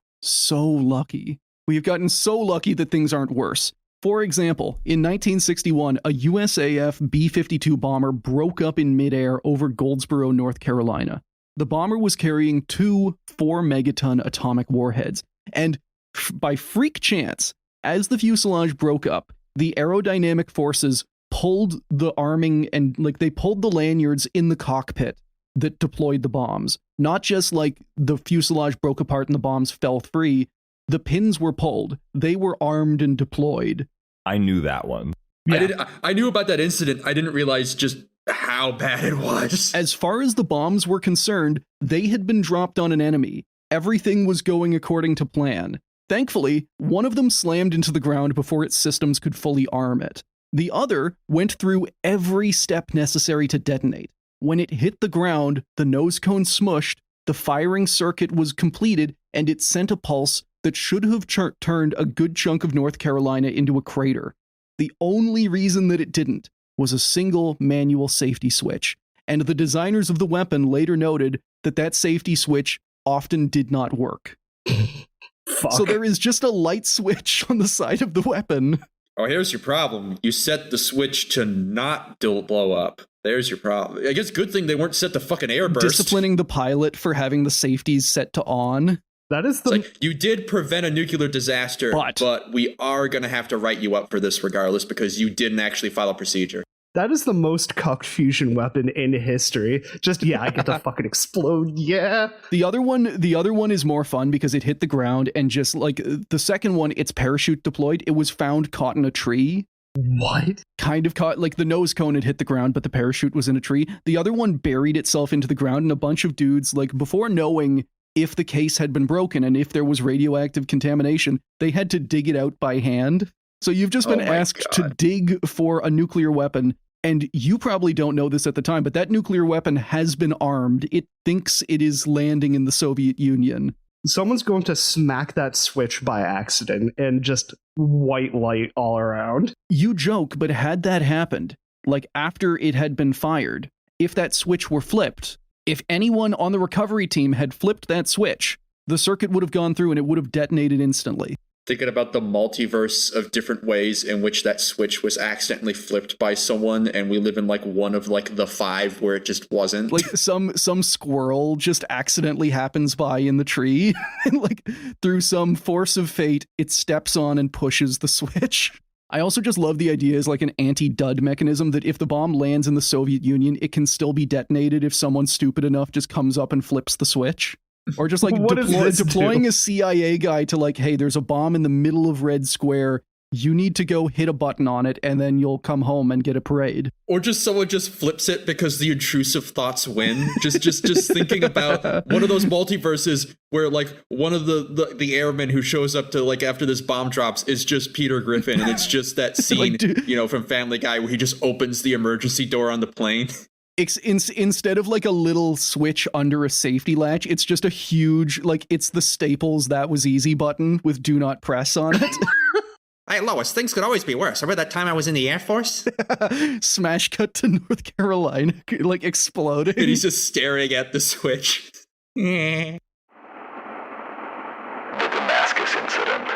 lucky. We have gotten so lucky that things aren't worse. For example, in 1961, a USAF B-52 bomber broke up in midair over Goldsboro, North Carolina. The bomber was carrying 2 4-megaton atomic warheads. And by freak chance, as the fuselage broke up, the aerodynamic forces pulled the arming and, like, they pulled the lanyards in the cockpit that deployed the bombs. Not just like the fuselage broke apart and the bombs fell free. The pins were pulled. They were armed and deployed. I knew that one. Yeah. I knew about that incident. I didn't realize just how bad it was. As far as the bombs were concerned, they had been dropped on an enemy. Everything was going according to plan. Thankfully, one of them slammed into the ground before its systems could fully arm it. The other went through every step necessary to detonate. When it hit the ground, the nose cone smushed, the firing circuit was completed, and it sent a pulse that should have turned a good chunk of North Carolina into a crater. The only reason that it didn't was a single manual safety switch, and the designers of the weapon later noted that that safety switch often did not work. Fuck. So there is just a light switch on the side of the weapon. Oh, here's your problem. You set the switch to not blow up. There's your problem. I guess good thing they weren't set to fucking airburst. Disciplining the pilot for having the safeties set to on. That is the... It's like, you did prevent a nuclear disaster, but we are going to have to write you up for this regardless because you didn't actually follow procedure. That is the most cucked fusion weapon in history. Just, I get to fucking explode, yeah. The other one is more fun because it hit the ground and just like the second one, it's parachute deployed. It was found caught in a tree. What? Kind of caught, like the nose cone had hit the ground, but the parachute was in a tree. The other one buried itself into the ground, and a bunch of dudes, like before knowing if the case had been broken and if there was radioactive contamination, they had to dig it out by hand. So you've just been asked to dig for a nuclear weapon, and you probably don't know this at the time, but that nuclear weapon has been armed. It thinks it is landing in the Soviet Union. Someone's going to smack that switch by accident and just white light all around. You joke, but had that happened, like after it had been fired, if that switch were flipped, if anyone on the recovery team had flipped that switch, the circuit would have gone through and it would have detonated instantly. Thinking about the multiverse of different ways in which that switch was accidentally flipped by someone, and we live in like one of like the 5 where it just wasn't. Like some squirrel just accidentally happens by in the tree, and like through some force of fate, it steps on and pushes the switch. I also just love the idea as like an anti-dud mechanism that if the bomb lands in the Soviet Union, it can still be detonated if someone stupid enough just comes up and flips the switch. Or just like deploying a CIA guy to like, hey, there's a bomb in the middle of Red Square. You need to go hit a button on it and then you'll come home and get a parade. Or just someone just flips it because the intrusive thoughts win. Just thinking about one of those multiverses where like one of the airmen who shows up to like after this bomb drops is just Peter Griffin, and it's just that scene, like, from Family Guy where he just opens the emergency door on the plane. Instead of like a little switch under a safety latch, it's just a huge, like it's the Staples "that was easy" button with "do not press" on it. Hey Lois, things could always be worse. Remember that time I was in the Air Force? Smash cut to North Carolina, like exploding. And he's just staring at the switch. The Damascus incident.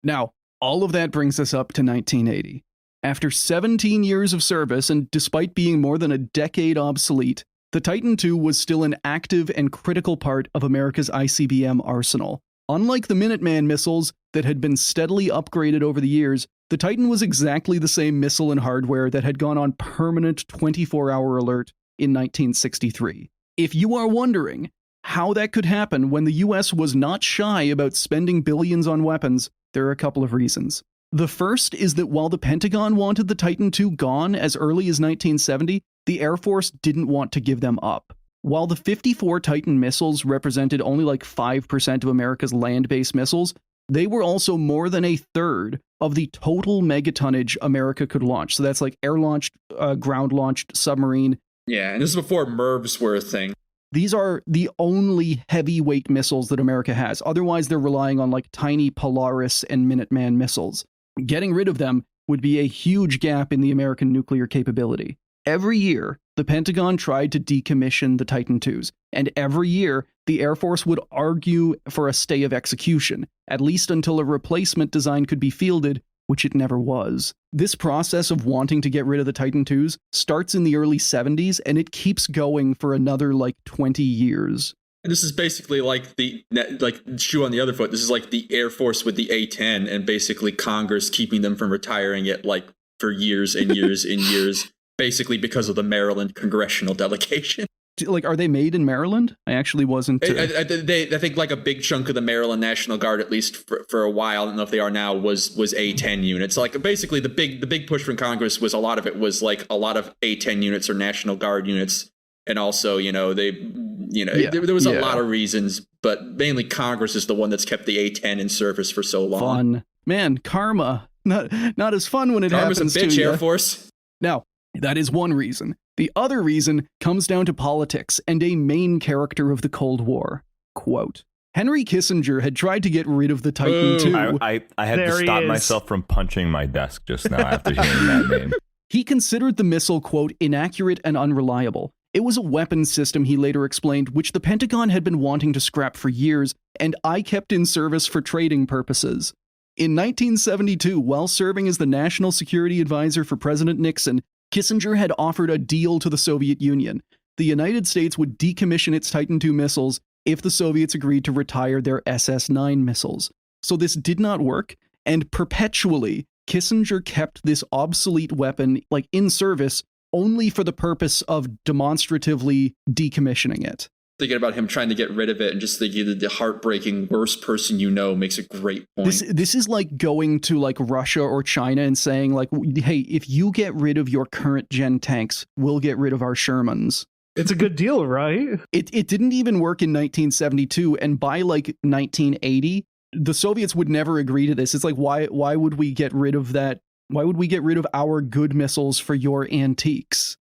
Now, all of that brings us up to 1980. After 17 years of service, and despite being more than a decade obsolete, the Titan II was still an active and critical part of America's ICBM arsenal. Unlike the Minuteman missiles that had been steadily upgraded over the years, the Titan was exactly the same missile and hardware that had gone on permanent 24-hour alert in 1963. If you are wondering how that could happen when the US was not shy about spending billions on weapons, there are a couple of reasons. The first is that while the Pentagon wanted the Titan II gone as early as 1970, the Air Force didn't want to give them up. While the 54 Titan missiles represented only like 5% of America's land-based missiles, they were also more than a third of the total megatonnage America could launch. So that's like air-launched, ground-launched, submarine. Yeah, and this is before MIRVs were a thing. These are the only heavyweight missiles that America has. Otherwise, they're relying on like tiny Polaris and Minuteman missiles. Getting rid of them would be a huge gap in the American nuclear capability. Every year, the Pentagon tried to decommission the Titan IIs, and every year, the Air Force would argue for a stay of execution, at least until a replacement design could be fielded, which it never was. This process of wanting to get rid of the Titan IIs starts in the early 70s, and it keeps going for another, 20 years. And this is basically like shoe on the other foot. This is like the Air Force with the A-10, and basically Congress keeping them from retiring it, for years and years and years, basically because of the Maryland congressional delegation. Are they made in Maryland? I actually wasn't. I think a big chunk of the Maryland National Guard, at least for a while, I don't know if they are now, was A-10 units. Basically the big push from Congress was a lot of it was a lot of A-10 units or National Guard units, and also there was a lot of reasons, but mainly Congress is the one that's kept the A-10 in service for so long. Fun, man, karma not as fun when it Karma's happens a bitch, to you. Air Force. Now, that is one reason. The other reason comes down to politics and a main character of the Cold War. Quote, Henry Kissinger had tried to get rid of the Titan II. I had There to he stop is. myself from punching my desk just now after hearing that name. He considered the missile, quote, inaccurate and unreliable. It was a weapons system, he later explained, which the Pentagon had been wanting to scrap for years, and I kept in service for trading purposes. In 1972, while serving as the National Security Advisor for President Nixon, Kissinger had offered a deal to the Soviet Union. The United States would decommission its Titan II missiles if the Soviets agreed to retire their SS-9 missiles. So this did not work, and perpetually, Kissinger kept this obsolete weapon in service only for the purpose of demonstratively decommissioning it. Thinking about him trying to get rid of it and just thinking that the heartbreaking worst person you know makes a great point. This is like going to Russia or China and saying hey, if you get rid of your current gen tanks, we'll get rid of our Shermans. It's a good deal, right? It didn't even work in 1972, and by 1980, the Soviets would never agree to this. It's why would we get rid of that? Why would we get rid of our good missiles for your antiques?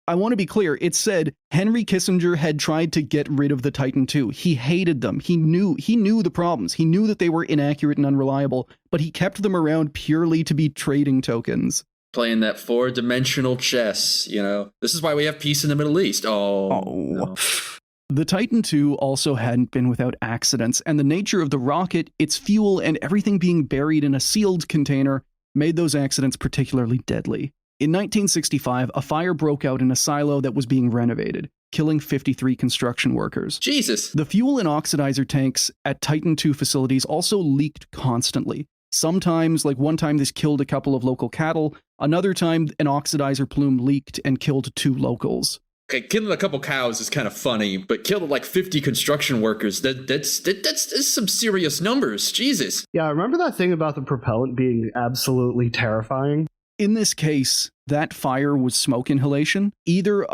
I want to be clear. It said Henry Kissinger had tried to get rid of the Titan II. He hated them. He knew the problems. He knew that they were inaccurate and unreliable, but he kept them around purely to be trading tokens. Playing that 4-dimensional chess, This is why we have peace in the Middle East. No. The Titan II also hadn't been without accidents, and the nature of the rocket, its fuel, and everything being buried in a sealed container made those accidents particularly deadly. In 1965, a fire broke out in a silo that was being renovated, killing 53 construction workers. Jesus. The fuel and oxidizer tanks at Titan II facilities also leaked constantly. Sometimes, one time this killed a couple of local cattle, another time an oxidizer plume leaked and killed 2 locals. Okay, killing a couple cows is kind of funny, but killing 50 construction workers, that's some serious numbers. Jesus. Yeah, remember that thing about the propellant being absolutely terrifying? In this case, that fire was smoke inhalation. Either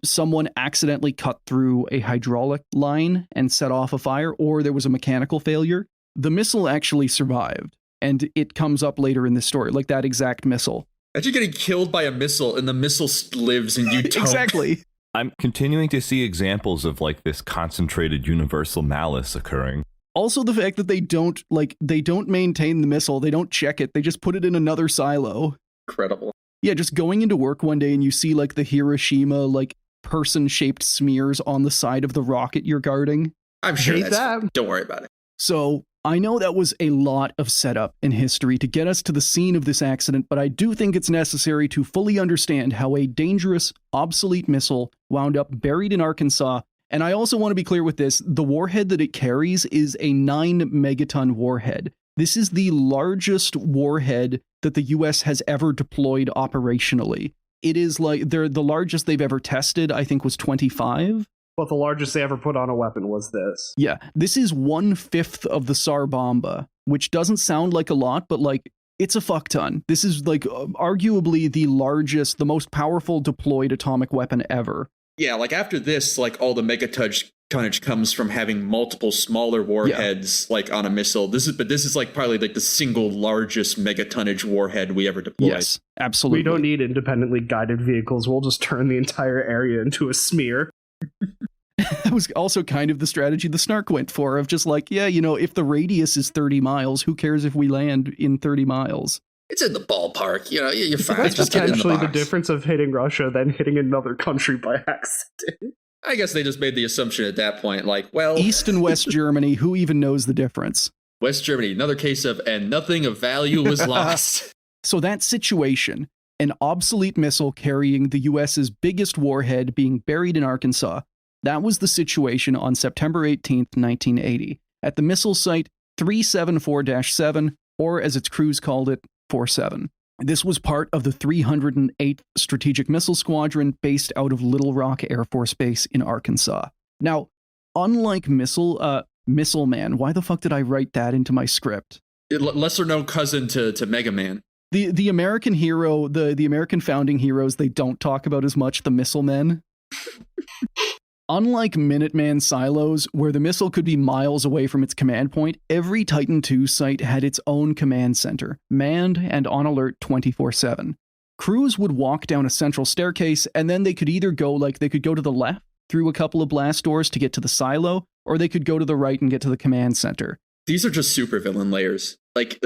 someone accidentally cut through a hydraulic line and set off a fire, or there was a mechanical failure. The missile actually survived, and it comes up later in the story, that exact missile. Imagine getting killed by a missile, and the missile lives and you don't. Exactly. I'm continuing to see examples of this concentrated universal malice occurring. Also, the fact that they don't maintain the missile, they don't check it, they just put it in another silo. Incredible. Yeah, just going into work one day and you see the Hiroshima person-shaped smears on the side of the rocket you're guarding. I'm sure Hate that. Don't worry about it. So, I know that was a lot of setup in history to get us to the scene of this accident, but I do think it's necessary to fully understand how a dangerous, obsolete missile wound up buried in Arkansas. And I also want to be clear with this, the warhead that it carries is a 9-megaton warhead. This is the largest warhead that the US has ever deployed operationally. It is the largest they've ever tested, I think, was 25. But the largest they ever put on a weapon was this. Yeah, this is 1/5 of the Tsar Bomba, which doesn't sound like a lot, but it's a fuck ton. This is arguably the largest, the most powerful deployed atomic weapon ever. Yeah, after this, all the megatonnage comes from having multiple smaller warheads on a missile. This is probably the single largest megatonnage warhead we ever deployed. Yes, absolutely. We don't need independently guided vehicles. We'll just turn the entire area into a smear. That was also kind of the strategy the Snark went for, of just if the radius is 30 miles, who cares if we land in 30 miles? It's in the ballpark. You're fine. That's Just get in the potentially box. the difference of hitting Russia than hitting another country by accident. I guess they just made the assumption at that point, East and West Germany, who even knows the difference? West Germany, another case of, and nothing of value was lost. So that situation, an obsolete missile carrying the US's biggest warhead being buried in Arkansas, that was the situation on September 18th, 1980, at the missile site 374-7, or as its crews called it, 47. This was part of the 308th Strategic Missile Squadron based out of Little Rock Air Force Base in Arkansas. Now, unlike Missile Man, why the fuck did I write that into my script? Lesser known cousin to Mega Man. The American hero, the American founding heroes, they don't talk about as much, the Missile Men. Unlike Minuteman silos, where the missile could be miles away from its command point, every Titan II site had its own command center, manned and on alert 24/7. crews would walk down a central staircase, and then they could either go to the left through a couple of blast doors to get to the silo, or they could go to the right and get to the command center. These are just supervillain layers. Like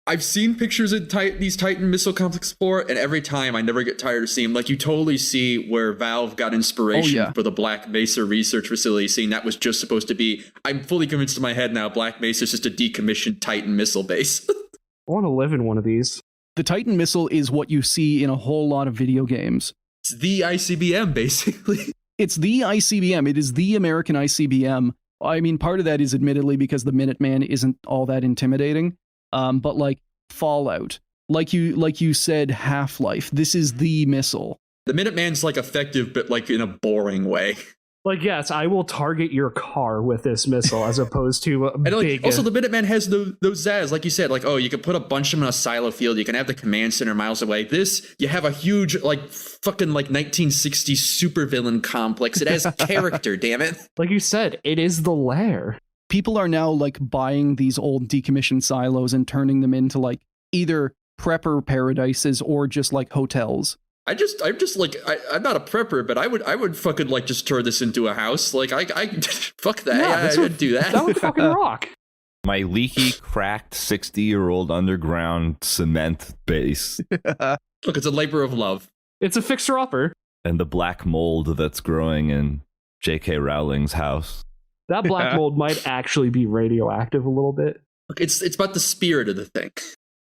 I've seen pictures of these Titan missile complex before, and every time I never get tired of seeing them. Like, you totally see where Valve got inspiration for the Black Mesa research facility, seeing that was just supposed to be. I'm fully convinced in my head now, Black Mesa is just a decommissioned Titan missile base. I want to live in one of these. The Titan missile is what you see in a whole lot of video games. It's the ICBM, basically. It's the ICBM. It is the American ICBM. I mean, part of that is admittedly because the Minuteman isn't all that intimidating. But like Fallout, like you said, Half-Life, this is the missile. The Minuteman's like effective, but like in a boring way. Like, yes, I will target your car with this missile as opposed to a big... Also, the Minuteman has those Zaz, like you said, like, oh, you can put a bunch of them in a silo field, you can have the command center miles away. This, you have a huge, like, fucking, like, 1960s supervillain complex. It has character, damn it. Like you said, it is the lair. People are now, like, buying these old decommissioned silos and turning them into, like, either prepper paradises or just, like, hotels. I'm not a prepper, but I would fucking like just turn this into a house. Like I fuck that. Yeah, I'd do that. That would fucking rock. My leaky, cracked 60-year-old underground cement base. Look, it's a labor of love. It's a fixer-upper. And the black mold that's growing in J.K. Rowling's house. That black mold might actually be radioactive a little bit. Look, it's about the spirit of the thing.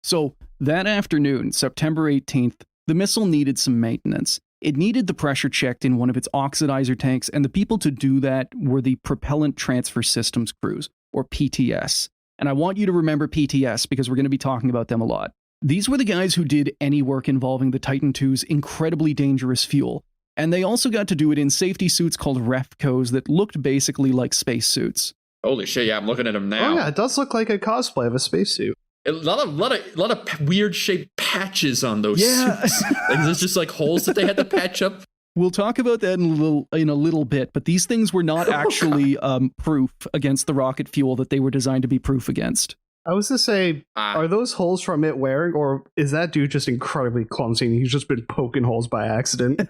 So that afternoon, September 18th, the missile needed some maintenance. It needed the pressure checked in one of its oxidizer tanks, and the people to do that were the Propellant Transfer Systems crews, or PTS. And I want you to remember PTS because we're going to be talking about them a lot. These were the guys who did any work involving the Titan II's incredibly dangerous fuel. And they also got to do it in safety suits called REFCOs that looked basically like spacesuits. Holy shit, yeah, I'm looking at them now. Oh yeah, it does look like a cosplay of a spacesuit. A lot of weird shaped patches on those suits. Like, there's just like holes that they had to patch up. We'll talk about that in a little bit, but these things were not actually proof against the rocket fuel that they were designed to be proof against. I was to say, are those holes from it wearing, or is that dude just incredibly clumsy and he's just been poking holes by accident?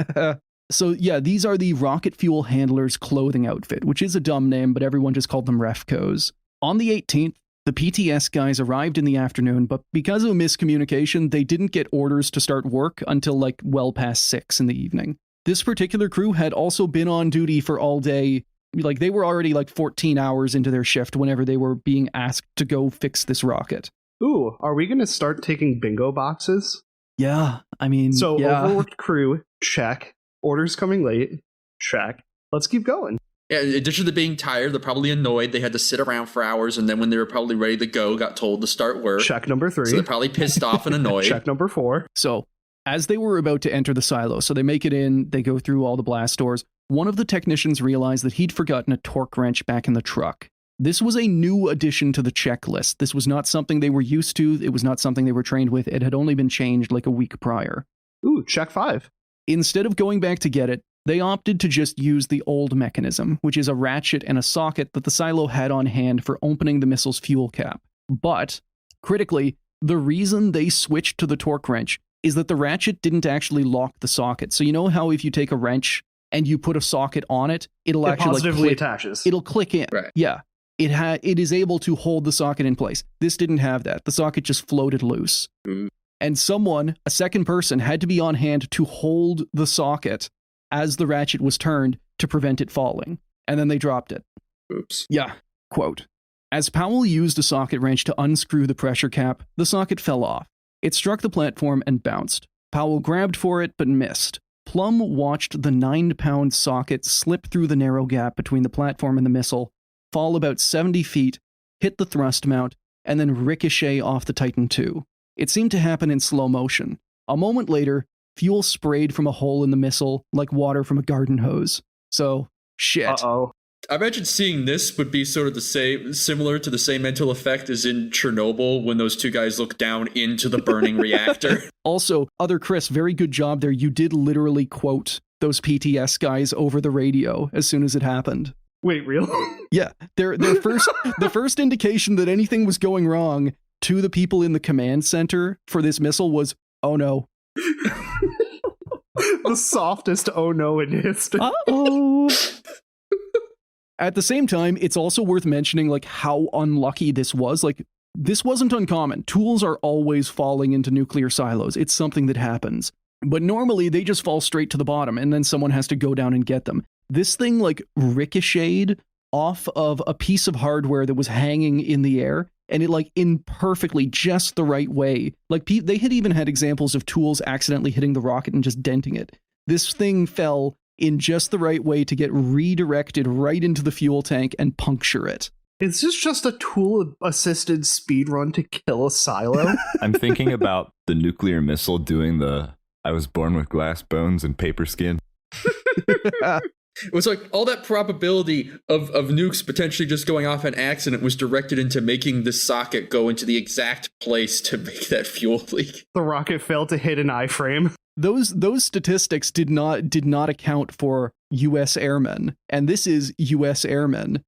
So yeah, these are the rocket fuel handlers clothing outfit, which is a dumb name, but everyone just called them REFCOs. On the 18th, the PTS guys arrived in the afternoon, but because of miscommunication, they didn't get orders to start work until like well past 6 in the evening. This particular crew had also been on duty for all day. Like, they were already like 14 hours into their shift whenever they were being asked to go fix this rocket. Ooh, are we going to start taking bingo boxes? Yeah, I mean, so yeah. Overworked crew, check. Orders coming late, check. Let's keep going. Yeah, in addition to being tired, they're probably annoyed. They had to sit around for hours, and then when they were probably ready to go, got told to start work. Check number 3. So they're probably pissed off and annoyed. Check number 4. So, as they were about to enter the silo, so they make it in, they go through all the blast doors, one of the technicians realized that he'd forgotten a torque wrench back in the truck. This was a new addition to the checklist. This was not something they were used to. It was not something they were trained with. It had only been changed like a week prior. Ooh, check 5. Instead of going back to get it, they opted to just use the old mechanism, which is a ratchet and a socket that the silo had on hand for opening the missile's fuel cap. But, critically, the reason they switched to the torque wrench is that the ratchet didn't actually lock the socket. So you know how if you take a wrench and you put a socket on it, it actually positively attaches. It'll click in. Right. Yeah. It is able to hold the socket in place. This didn't have that. The socket just floated loose. Mm. And someone, a second person, had to be on hand to hold the socket as the ratchet was turned to prevent it falling. And then they dropped it. Oops. Yeah. Quote, as Powell used a socket wrench to unscrew the pressure cap, the socket fell off. It struck the platform and bounced. Powell grabbed for it but missed. Plum watched the 9-pound socket slip through the narrow gap between the platform and the missile, fall about 70 feet, hit the thrust mount, and then ricochet off the Titan II. It seemed to happen in slow motion. A moment later, fuel sprayed from a hole in the missile like water from a garden hose. So, shit. Uh-oh. I imagine seeing this would be sort of similar to the same mental effect as in Chernobyl when those two guys look down into the burning reactor. Also, other Chris, very good job there. You did literally quote those PTS guys over the radio as soon as it happened. Wait, really? Yeah, the first indication that anything was going wrong to the people in the command center for this missile was, oh no, The softest oh no in history. Uh-oh. At the same time, it's also worth mentioning like how unlucky this was. Like, this wasn't uncommon. Tools are always falling into nuclear silos. It's something that happens. But normally they just fall straight to the bottom and then someone has to go down and get them. This thing like ricocheted off of a piece of hardware that was hanging in the air, and it like in perfectly just the right way. Like they had even had examples of tools accidentally hitting the rocket and just denting it. This thing fell in just the right way to get redirected right into the fuel tank and puncture it. Is this just a tool-assisted speedrun to kill a silo? I'm thinking about the nuclear missile doing the I was born with glass bones and paper skin. It was like all that probability of nukes potentially just going off an accident was directed into making the socket go into the exact place to make that fuel leak. The rocket failed to hit an iframe. Those statistics did not account for U.S. airmen, and this is U.S. airmen.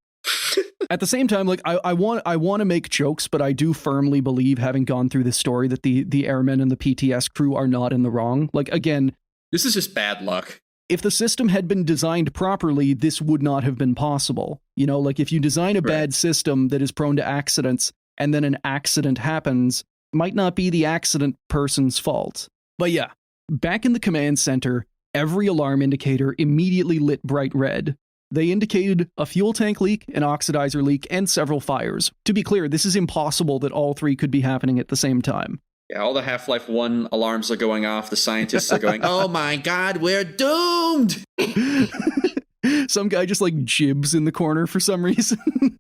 At the same time, like I want to make jokes, but I do firmly believe, having gone through this story, that the airmen and the PTS crew are not in the wrong. Like, again, this is just bad luck. If the system had been designed properly, this would not have been possible. You know, like if you design a bad system that is prone to accidents and then an accident happens, might not be the accident person's fault. But yeah, back in the command center, every alarm indicator immediately lit bright red. They indicated a fuel tank leak, an oxidizer leak, and several fires. To be clear, this is impossible that all three could be happening at the same time. Yeah, all the Half-Life 1 alarms are going off. The scientists are going, oh my god, we're doomed! Some guy just like jibs in the corner for some reason.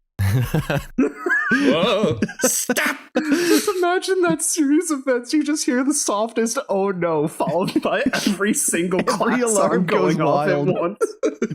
Whoa! Stop! Just imagine that series of events. You just hear the softest oh no, followed by every single class alarm going off at once.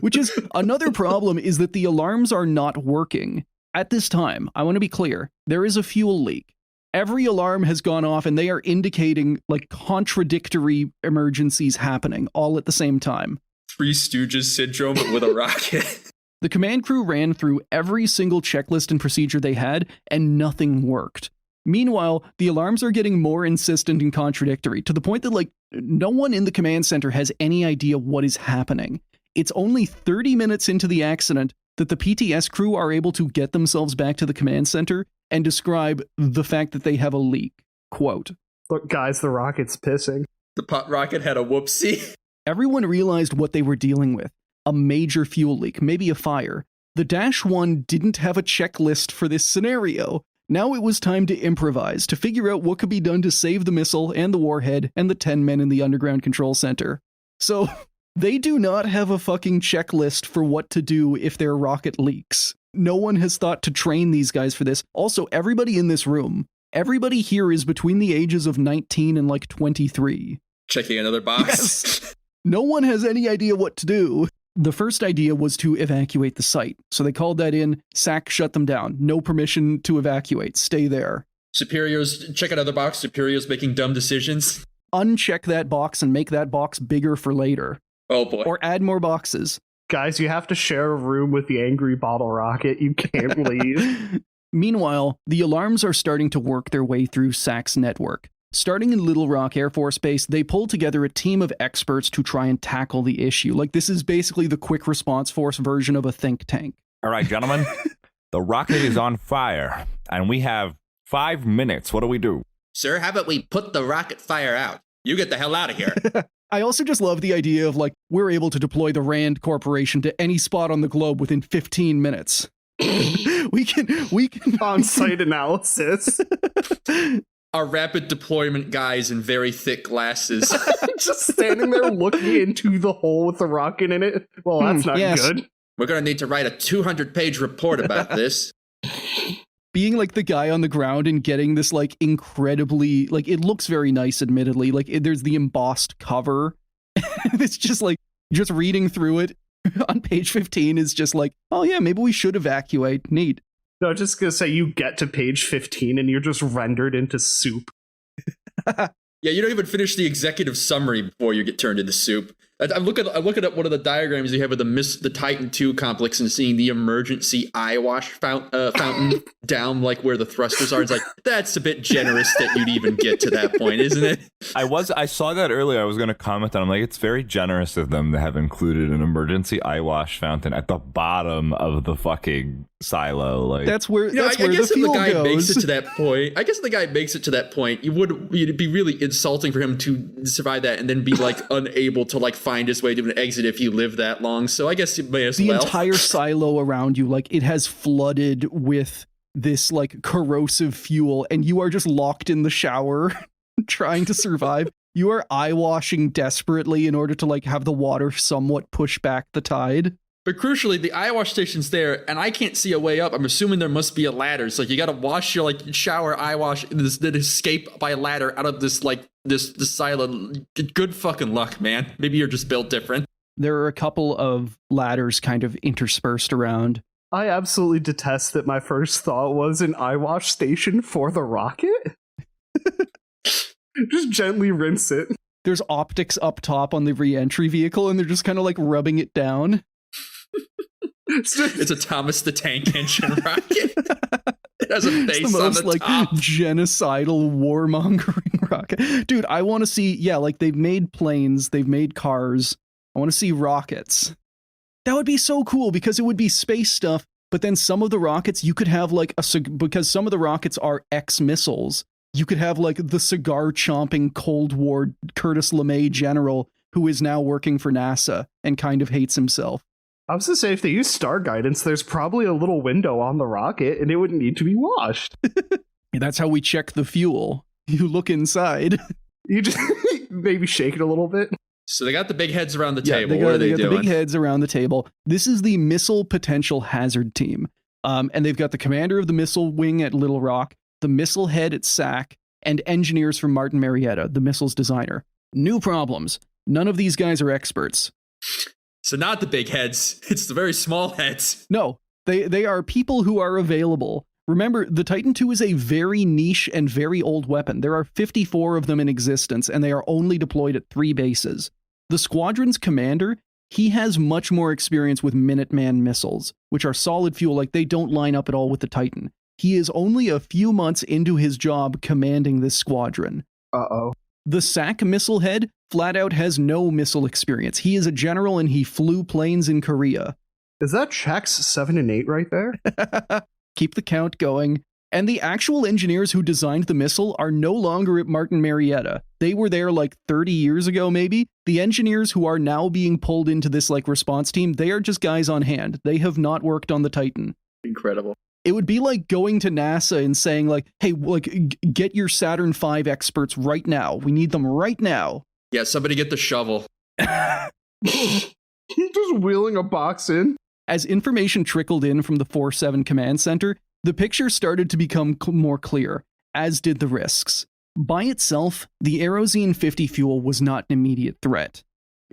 Which is another problem, is that the alarms are not working. At this time, I want to be clear, there is a fuel leak. Every alarm has gone off and they are indicating like contradictory emergencies happening all at the same time. Three Stooges syndrome with a rocket. The command crew ran through every single checklist and procedure they had, and nothing worked. Meanwhile, the alarms are getting more insistent and contradictory, to the point that like no one in the command center has any idea what is happening. It's only 30 minutes into the accident that the PTS crew are able to get themselves back to the command center and describe the fact that they have a leak. Quote, "Look, guys, the rocket's pissing." The pot rocket had a whoopsie. Everyone realized what they were dealing with. A major fuel leak, maybe a fire. The Dash 1 didn't have a checklist for this scenario. Now it was time to improvise, to figure out what could be done to save the missile and the warhead and the 10 men in the underground control center. So, they do not have a fucking checklist for what to do if their rocket leaks. No one has thought to train these guys for this. Also, everybody in this room, everybody here is between the ages of 19 and like 23. Checking another box. Yes. No one has any idea what to do. The first idea was to evacuate the site. So they called that in. SAC shut them down. No permission to evacuate. Stay there. Superiors, check another box. Superiors making dumb decisions. Uncheck that box and make that box bigger for later. Oh boy. Or add more boxes. Guys, you have to share a room with the angry bottle rocket. You can't leave. Meanwhile, the alarms are starting to work their way through SAC's network. Starting in Little Rock Air Force Base, they pulled together a team of experts to try and tackle the issue. Like, this is basically the quick response force version of a think tank. All right, gentlemen, the rocket is on fire, and we have 5 minutes. What do we do? Sir, how about we put the rocket fire out? You get the hell out of here. I also just love the idea of, like, we're able to deploy the RAND Corporation to any spot on the globe within 15 minutes. we can on-site analysis. Our rapid deployment guys in very thick glasses. Just standing there looking into the hole with the rocket in it. Well, that's not good. We're going to need to write a 200-page report about this. Being like the guy on the ground and getting this like incredibly, like, it looks very nice, admittedly. Like, there's the embossed cover. It's just like, just reading through it on page 15 is just like, oh yeah, maybe we should evacuate. Neat. No, just gonna say you get to page 15 and you're just rendered into soup. Yeah, you don't even finish the executive summary before you get turned into soup. I'm looking at one of the diagrams you have of the Titan II complex and seeing the emergency eye wash fountain down like where the thrusters are. It's like, that's a bit generous that you'd even get to that point, isn't it? I saw that earlier. I was going to comment on. I'm like, it's very generous of them to have included an emergency eye wash fountain at the bottom of the fucking silo. Like, that's where I guess the fuel if the guy goes. makes it to that point, it'd be really insulting for him to survive that and then be like unable to like find his way to an exit if he lived that long. So I guess you may as well. The entire silo around you, like, it has flooded with this like corrosive fuel, and you are just locked in the shower trying to survive. You are eye washing desperately in order to like have the water somewhat push back the tide. But crucially, the eye wash station's there, and I can't see a way up. I'm assuming there must be a ladder. So like you got to wash your like shower, eye wash, then escape by a ladder out of this like this silo. Good fucking luck, man. Maybe you're just built different. There are a couple of ladders kind of interspersed around. I absolutely detest that my first thought was an eye wash station for the rocket. Just gently rinse it. There's optics up top on the re-entry vehicle, and they're just kind of like rubbing it down. It's a Thomas the Tank Engine rocket. It has a base it's the most, on the like, top. genocidal warmongering rocket. Dude, I want to see, like, they've made planes, they've made cars. I want to see rockets. That would be so cool because it would be space stuff, but then some of the rockets you could have like because some of the rockets are X-missiles. You could have like the cigar-chomping Cold War Curtis LeMay general who is now working for NASA and kind of hates himself. I was to say, if they use star guidance, there's probably a little window on the rocket and it wouldn't need to be washed. That's how we check the fuel. You look inside. You just maybe shake it a little bit. So they got the big heads around the table. What are they got doing? the big heads around the table. This is the Missile Potential Hazard Team. And they've got the commander of the missile wing at Little Rock, the missile head at SAC, and engineers from Martin Marietta, the missile's designer. New problems. None of these guys are experts. So not the big heads. It's the very small heads. No, they are people who are available. Remember, the Titan II is a very niche and very old weapon. There are 54 of them in existence, and they are only deployed at 3 bases. The squadron's commander, he has much more experience with Minuteman missiles, which are solid fuel, like they don't line up at all with the Titan. He is only a few months into his job commanding this squadron. Uh-oh. The SAC missile head flat out has no missile experience. He is a general and he flew planes in Korea. Is that checks 7 and 8 right there? Keep the count going. And the actual engineers who designed the missile are no longer at Martin Marietta. They were there like 30 years ago, maybe. The engineers who are now being pulled into this like response team, they are just guys on hand. They have not worked on the Titan. Incredible. It would be like going to NASA and saying like, hey, like get your Saturn V experts right now. We need them right now. Yeah, somebody get the shovel. He's just wheeling a box in. As information trickled in from the 4-7 command center, the picture started to become more clear, as did the risks. By itself, the Aerozine 50 fuel was not an immediate threat.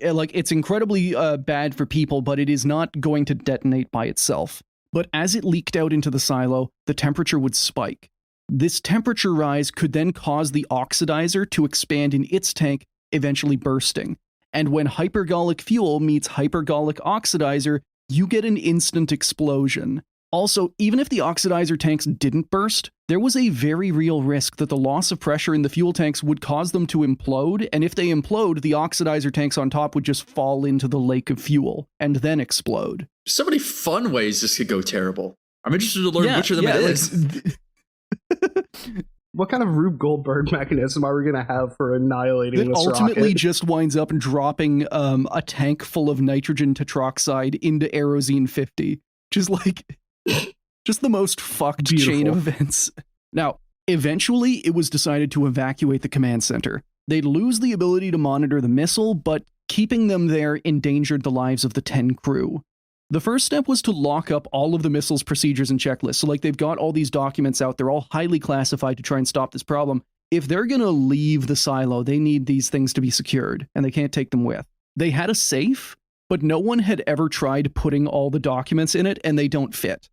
Like, it's incredibly bad for people, but it is not going to detonate by itself. But as it leaked out into the silo, the temperature would spike. This temperature rise could then cause the oxidizer to expand in its tank, eventually bursting. And when hypergolic fuel meets hypergolic oxidizer, you get an instant explosion. Also, even if the oxidizer tanks didn't burst, there was a very real risk that the loss of pressure in the fuel tanks would cause them to implode, and if they implode, the oxidizer tanks on top would just fall into the lake of fuel, and then explode. So many fun ways this could go terrible. I'm interested to learn which of them it is. What kind of Rube Goldberg mechanism are we going to have for annihilating this ultimately rocket? Just winds up dropping a tank full of nitrogen tetroxide into Aerozine 50. Just like... just the most fucked chain of events. Now, eventually, it was decided to evacuate the command center. They'd lose the ability to monitor the missile, but keeping them there endangered the lives of the 10 crew. The first step was to lock up all of the missile's procedures and checklists. So, like, they've got all these documents out. They're all highly classified to try and stop this problem. If they're going to leave the silo, they need these things to be secured, and they can't take them with. They had a safe, but no one had ever tried putting all the documents in it, and they don't fit.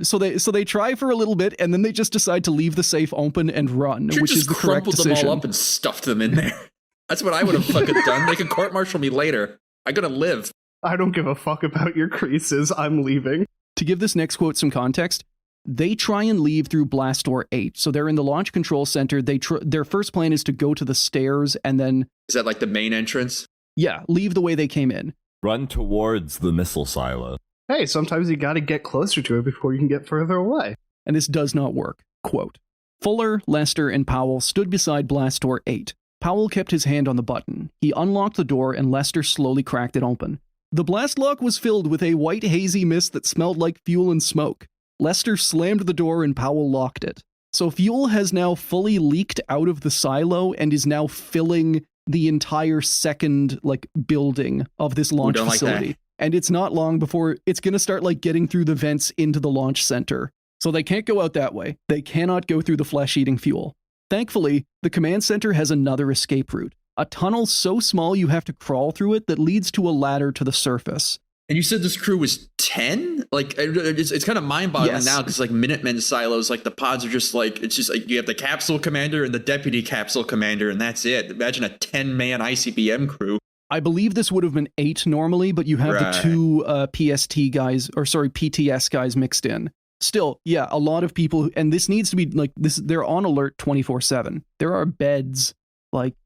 So they try for a little bit, and then they just decide to leave the safe open and run, which is the correct decision. Crumpled them all up and stuffed them in there. That's what I would have fucking done. They can court-martial me later. I'm gonna live. I don't give a fuck about your creases. I'm leaving. To give this next quote some context, they try and leave through blast door 8. So they're in the launch control center. Their first plan is to go to the stairs and then... Is that like the main entrance? Yeah, leave the way they came in. Run towards the missile silo. Hey, sometimes you gotta get closer to it before you can get further away. And this does not work. Quote, Fuller, Lester, and Powell stood beside blast door 8. Powell kept his hand on the button. He unlocked the door and Lester slowly cracked it open. The blast lock was filled with a white hazy mist that smelled like fuel and smoke. Lester slammed the door and Powell locked it. So fuel has now fully leaked out of the silo and is now filling the entire second building of this launch facility. Like and it's not long before it's going to start getting through the vents into the launch center. So they can't go out that way. They cannot go through the flesh-eating fuel. Thankfully, the command center has another escape route. A tunnel so small you have to crawl through it that leads to a ladder to the surface. And you said this crew was 10? It's kind of mind-boggling now because Minutemen silos, the pods are just it's just you have the capsule commander and the deputy capsule commander, and that's it. Imagine a 10-man ICBM crew. I believe this would have been 8 normally, but you have the 2 PTS guys mixed in. Still, yeah, a lot of people, and this needs to be they're on alert 24/7. There are beds,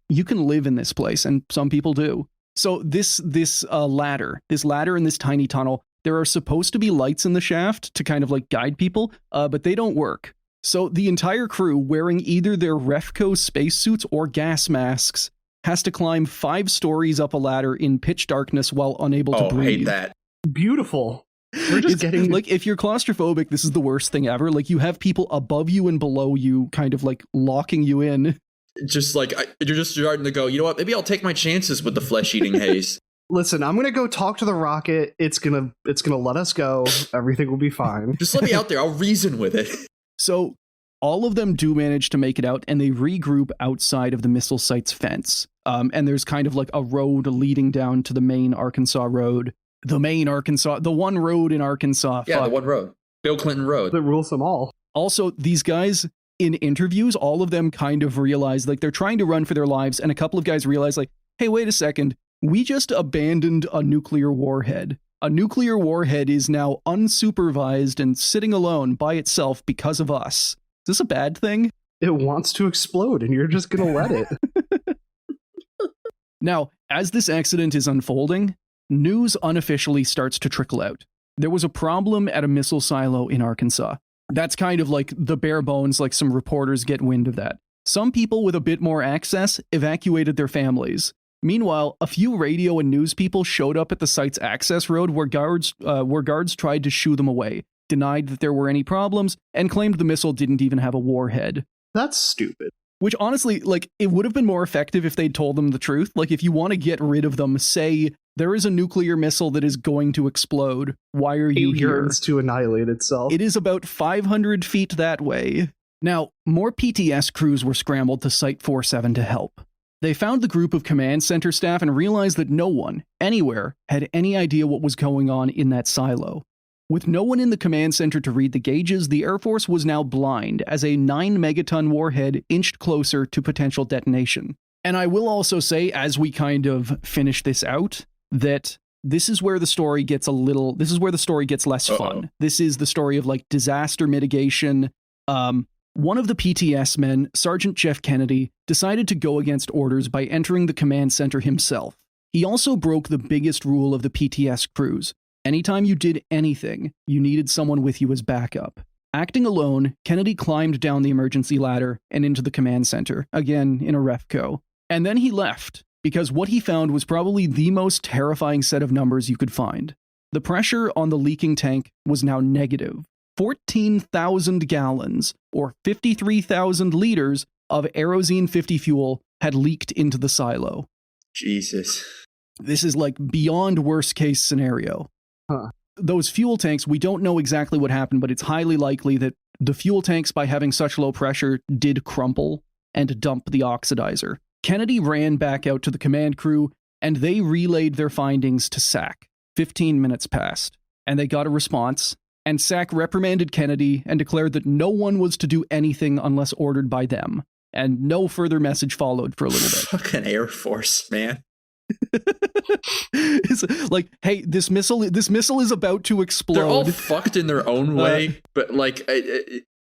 you can live in this place, and some people do. So this ladder in this tiny tunnel, there are supposed to be lights in the shaft to kind of guide people, but they don't work. So the entire crew, wearing either their Refco spacesuits or gas masks, has to climb 5 stories up a ladder in pitch darkness while unable to breathe. I hate that. Beautiful. We're just getting if you're claustrophobic, this is the worst thing ever. You have people above you and below you kind of locking you in. Just you're just starting to go, you know what, maybe I'll take my chances with the flesh-eating haze. Listen, I'm gonna go talk to the rocket. It's gonna let us go. Everything will be fine. Just let me out there. I'll reason with it. So all of them do manage to make it out, and they regroup outside of the missile site's fence. And there's kind of a road leading down to the main Arkansas road. The one road in Arkansas. Yeah, the one road. Bill Clinton Road. That rules them all. Also, these guys, in interviews, all of them kind of realize, they're trying to run for their lives, and a couple of guys realize, hey, wait a second, we just abandoned a nuclear warhead. A nuclear warhead is now unsupervised and sitting alone by itself because of us. Is this a bad thing? It wants to explode, and you're just gonna let it. Now, as this accident is unfolding, news unofficially starts to trickle out. There was a problem at a missile silo in Arkansas. That's kind of the bare bones, some reporters get wind of that. Some people with a bit more access evacuated their families. Meanwhile, a few radio and news people showed up at the site's access road where guards tried to shoo them away, denied that there were any problems, and claimed the missile didn't even have a warhead. That's stupid. Which honestly, it would have been more effective if they'd told them the truth. If you want to get rid of them, say, there is a nuclear missile that is going to explode. Why are you here? Yearns to annihilate itself. It is about 500 feet that way. Now, more PTS crews were scrambled to Site 47 to help. They found the group of command center staff and realized that no one, anywhere, had any idea what was going on in that silo. With no one in the command center to read the gauges, the Air Force was now blind as a 9-megaton warhead inched closer to potential detonation. And I will also say, as we kind of finish this out, that this is where the story gets less fun. This is the story of disaster mitigation. One of the PTS men, Sergeant Jeff Kennedy, decided to go against orders by entering the command center himself. He also broke the biggest rule of the PTS crews. Anytime you did anything, you needed someone with you as backup. Acting alone, Kennedy climbed down the emergency ladder and into the command center, again in a Refco. And then he left, because what he found was probably the most terrifying set of numbers you could find. The pressure on the leaking tank was now negative. 14,000 gallons, or 53,000 liters, of Aerozine 50 fuel had leaked into the silo. Jesus. This is beyond worst case scenario. Huh. Those fuel tanks, we don't know exactly what happened, but it's highly likely that the fuel tanks, by having such low pressure, did crumple and dump the oxidizer. Kennedy ran back out to the command crew, and they relayed their findings to SAC. 15 minutes passed, and they got a response, and SAC reprimanded Kennedy and declared that no one was to do anything unless ordered by them. And no further message followed for a little bit. Fucking Air Force, man. It's like, hey, this missile is about to explode. They're all fucked in their own way, but like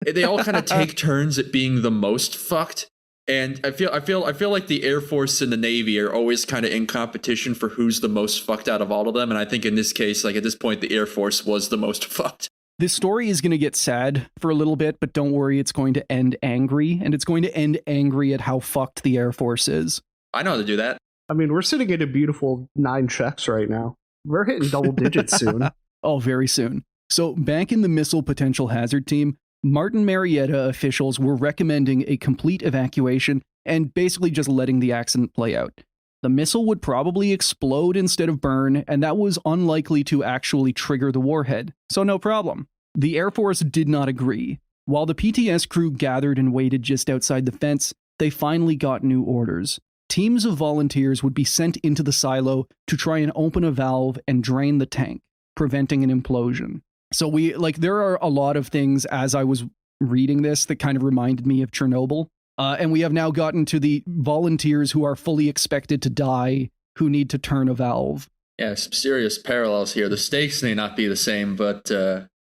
they all kind of take turns at being the most fucked. And I feel like the Air Force and the Navy are always kind of in competition for who's the most fucked out of all of them. And I think in this case, like at this point, the Air Force was the most fucked. This story is going to get sad for a little bit, but don't worry, it's going to end angry. And it's going to end angry at how fucked the Air Force is. I know how to do that. I mean, we're sitting at a beautiful 9 checks right now. We're hitting double digits soon. Oh, very soon. So back in the missile potential hazard team, Martin Marietta officials were recommending a complete evacuation and basically just letting the accident play out. The missile would probably explode instead of burn, and that was unlikely to actually trigger the warhead, so no problem. The Air Force did not agree. While the PTS crew gathered and waited just outside the fence, they finally got new orders. Teams of volunteers would be sent into the silo to try and open a valve and drain the tank, preventing an implosion. So there are a lot of things as I was reading this that kind of reminded me of Chernobyl. And we have now gotten to the volunteers who are fully expected to die, who need to turn a valve. Yeah, some serious parallels here. The stakes may not be the same, but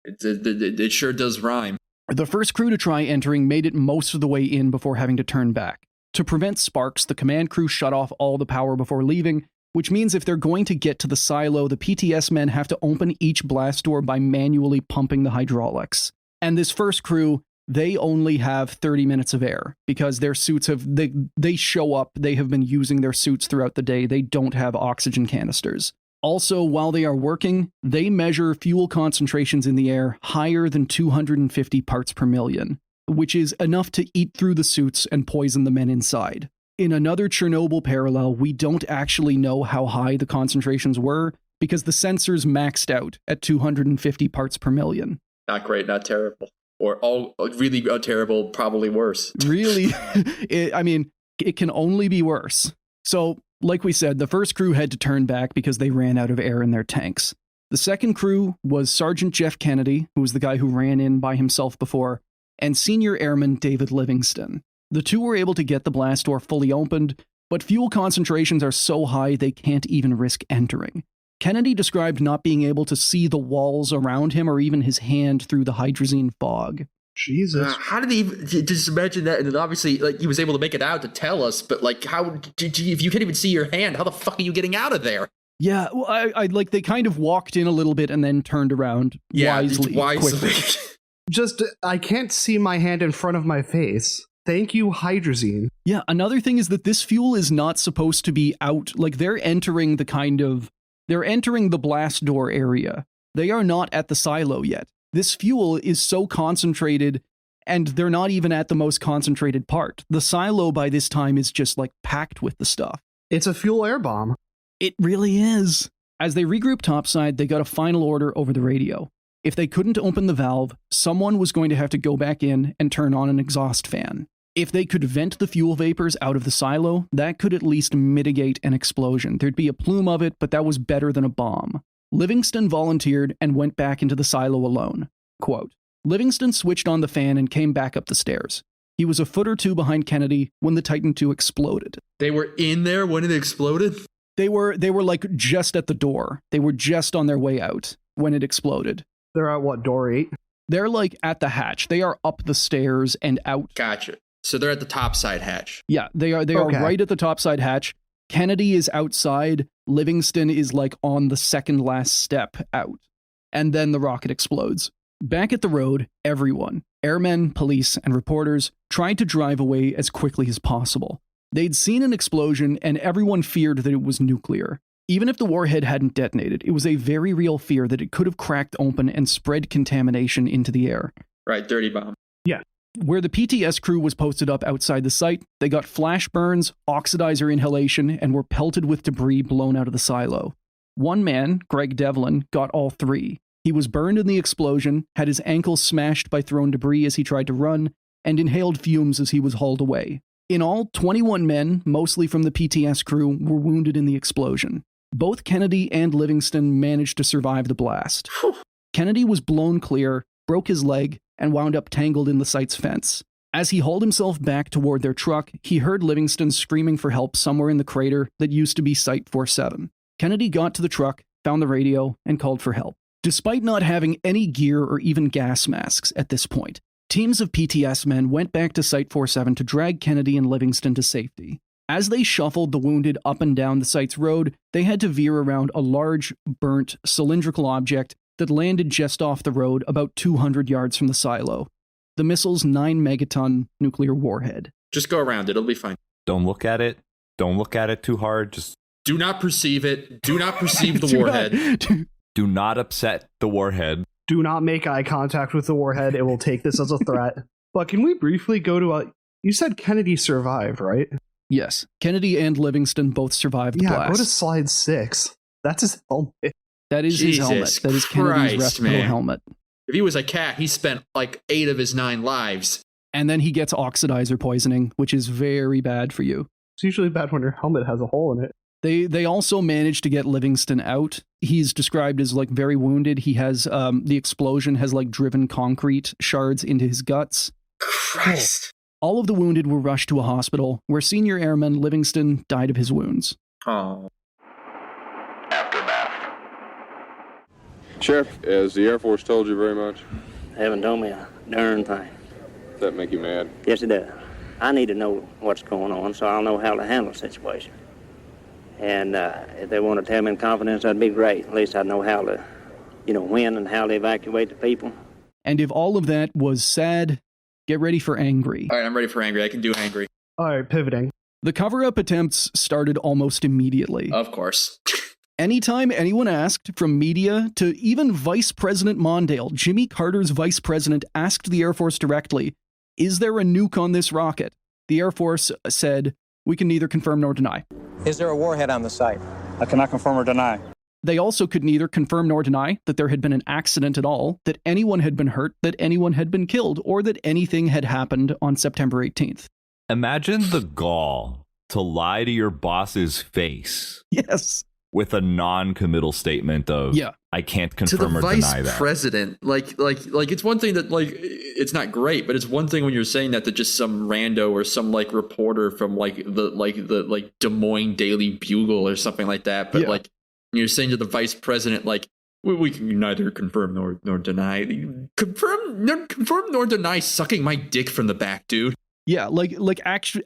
it sure does rhyme. The first crew to try entering made it most of the way in before having to turn back. To prevent sparks, the command crew shut off all the power before leaving, which means if they're going to get to the silo, the PTS men have to open each blast door by manually pumping the hydraulics. And this first crew, they only have 30 minutes of air because their suits they show up, they have been using their suits throughout the day, they don't have oxygen canisters. Also, while they are working, they measure fuel concentrations in the air higher than 250 parts per million, which is enough to eat through the suits and poison the men inside. In another Chernobyl parallel, we don't actually know how high the concentrations were because the sensors maxed out at 250 parts per million. Not great, not terrible. Or all really terrible, probably worse. Really? It can only be worse. So, like we said, the first crew had to turn back because they ran out of air in their tanks. The second crew was Sergeant Jeff Kennedy, who was the guy who ran in by himself before, and Senior Airman David Livingston. The two were able to get the blast door fully opened, but fuel concentrations are so high they can't even risk entering. Kennedy described not being able to see the walls around him or even his hand through the hydrazine fog. Jesus. How did he just imagine that? And then obviously, like, he was able to make it out to tell us, but like, how did you, if you can't even see your hand, how the fuck are you getting out of there? Yeah, well, I like they kind of walked in a little bit and then turned around wisely. Quickly. Just, I can't see my hand in front of my face. Thank you, hydrazine. Yeah, another thing is that this fuel is not supposed to be out. Like, they're entering the blast door area. They are not at the silo yet. This fuel is so concentrated, and they're not even at the most concentrated part. The silo by this time is just like packed with the stuff. It's a fuel air bomb. It really is. As they regrouped topside, they got a final order over the radio. If they couldn't open the valve, someone was going to have to go back in and turn on an exhaust fan. If they could vent the fuel vapors out of the silo, that could at least mitigate an explosion. There'd be a plume of it, but that was better than a bomb. Livingston volunteered and went back into the silo alone. Quote, Livingston switched on the fan and came back up the stairs. He was a foot or two behind Kennedy when the Titan II exploded. They were in there when it exploded? They were like just at the door. They were just on their way out when it exploded. They're at what, door 8? They're like at the hatch. They are up the stairs and out. Gotcha. So they're at the topside hatch. Yeah, they are right at the topside hatch. Kennedy is outside. Livingston is like on the second last step out. And then the rocket explodes. Back at the road, everyone, airmen, police, and reporters, tried to drive away as quickly as possible. They'd seen an explosion, and everyone feared that it was nuclear. Even if the warhead hadn't detonated, it was a very real fear that it could have cracked open and spread contamination into the air. Right, dirty bomb. Yeah. Where the PTS crew was posted up outside the site, they got flash burns, oxidizer inhalation, and were pelted with debris blown out of the silo. One man, Greg Devlin, got all three. He was burned in the explosion, had his ankle smashed by thrown debris as he tried to run, and inhaled fumes as he was hauled away. In all, 21 men, mostly from the PTS crew, were wounded in the explosion. Both Kennedy and Livingston managed to survive the blast. Kennedy was blown clear, broke his leg, and wound up tangled in the site's fence. As he hauled himself back toward their truck, he heard Livingston screaming for help somewhere in the crater that used to be Site 47. Kennedy got to the truck, found the radio, and called for help. Despite not having any gear or even gas masks at this point, teams of PTS men went back to Site 47 to drag Kennedy and Livingston to safety. As they shuffled the wounded up and down the site's road, they had to veer around a large, burnt, cylindrical object that landed just off the road about 200 yards from the silo. The missile's 9-megaton nuclear warhead. Just go around it. It'll be fine. Don't look at it. Don't look at it too hard. Just do not perceive it. Do not perceive the warhead. Do not upset the warhead. Do not make eye contact with the warhead. It will take this as a threat. But can we briefly go to you said Kennedy survived, right? Yes. Kennedy and Livingston both survived the blast. Go to slide 6. That's his helmet. That is his helmet. That is Kennedy's respirable helmet. If he was a cat, he spent like 8 of his 9 lives. And then he gets oxidizer poisoning, which is very bad for you. It's usually bad when your helmet has a hole in it. They also managed to get Livingston out. He's described as like very wounded. He has the explosion has like driven concrete shards into his guts. Christ. All of the wounded were rushed to a hospital where senior airman Livingston died of his wounds. Oh. Aftermath. Sheriff, has the Air Force told you very much? They haven't told me a darn thing. Does that make you mad? Yes, it does. I need to know what's going on so I'll know how to handle the situation. And if they want to tell me in confidence, that'd be great. At least I'd know how to, when and how to evacuate the people. And if all of that was sad, get ready for angry. All right, I'm ready for angry. I can do angry. All right, pivoting. The cover-up attempts started almost immediately. Of course. Anytime anyone asked, from media to even Vice President Mondale, Jimmy Carter's vice president, asked the Air Force directly, is there a nuke on this rocket? The Air Force said, we can neither confirm nor deny. Is there a warhead on the site? I cannot confirm or deny. They also could neither confirm nor deny that there had been an accident at all, that anyone had been hurt, that anyone had been killed, or that anything had happened on September 18th. Imagine the gall to lie to your boss's face. Yes. With a non-committal statement of, I can't confirm or deny that. To the vice president, like it's one thing that it's not great, but it's one thing when you're saying that to just some rando or some reporter from the Des Moines Daily Bugle or something like that. But you're saying to the vice president, we can neither confirm nor deny. Confirm nor deny sucking my dick from the back, dude. Yeah,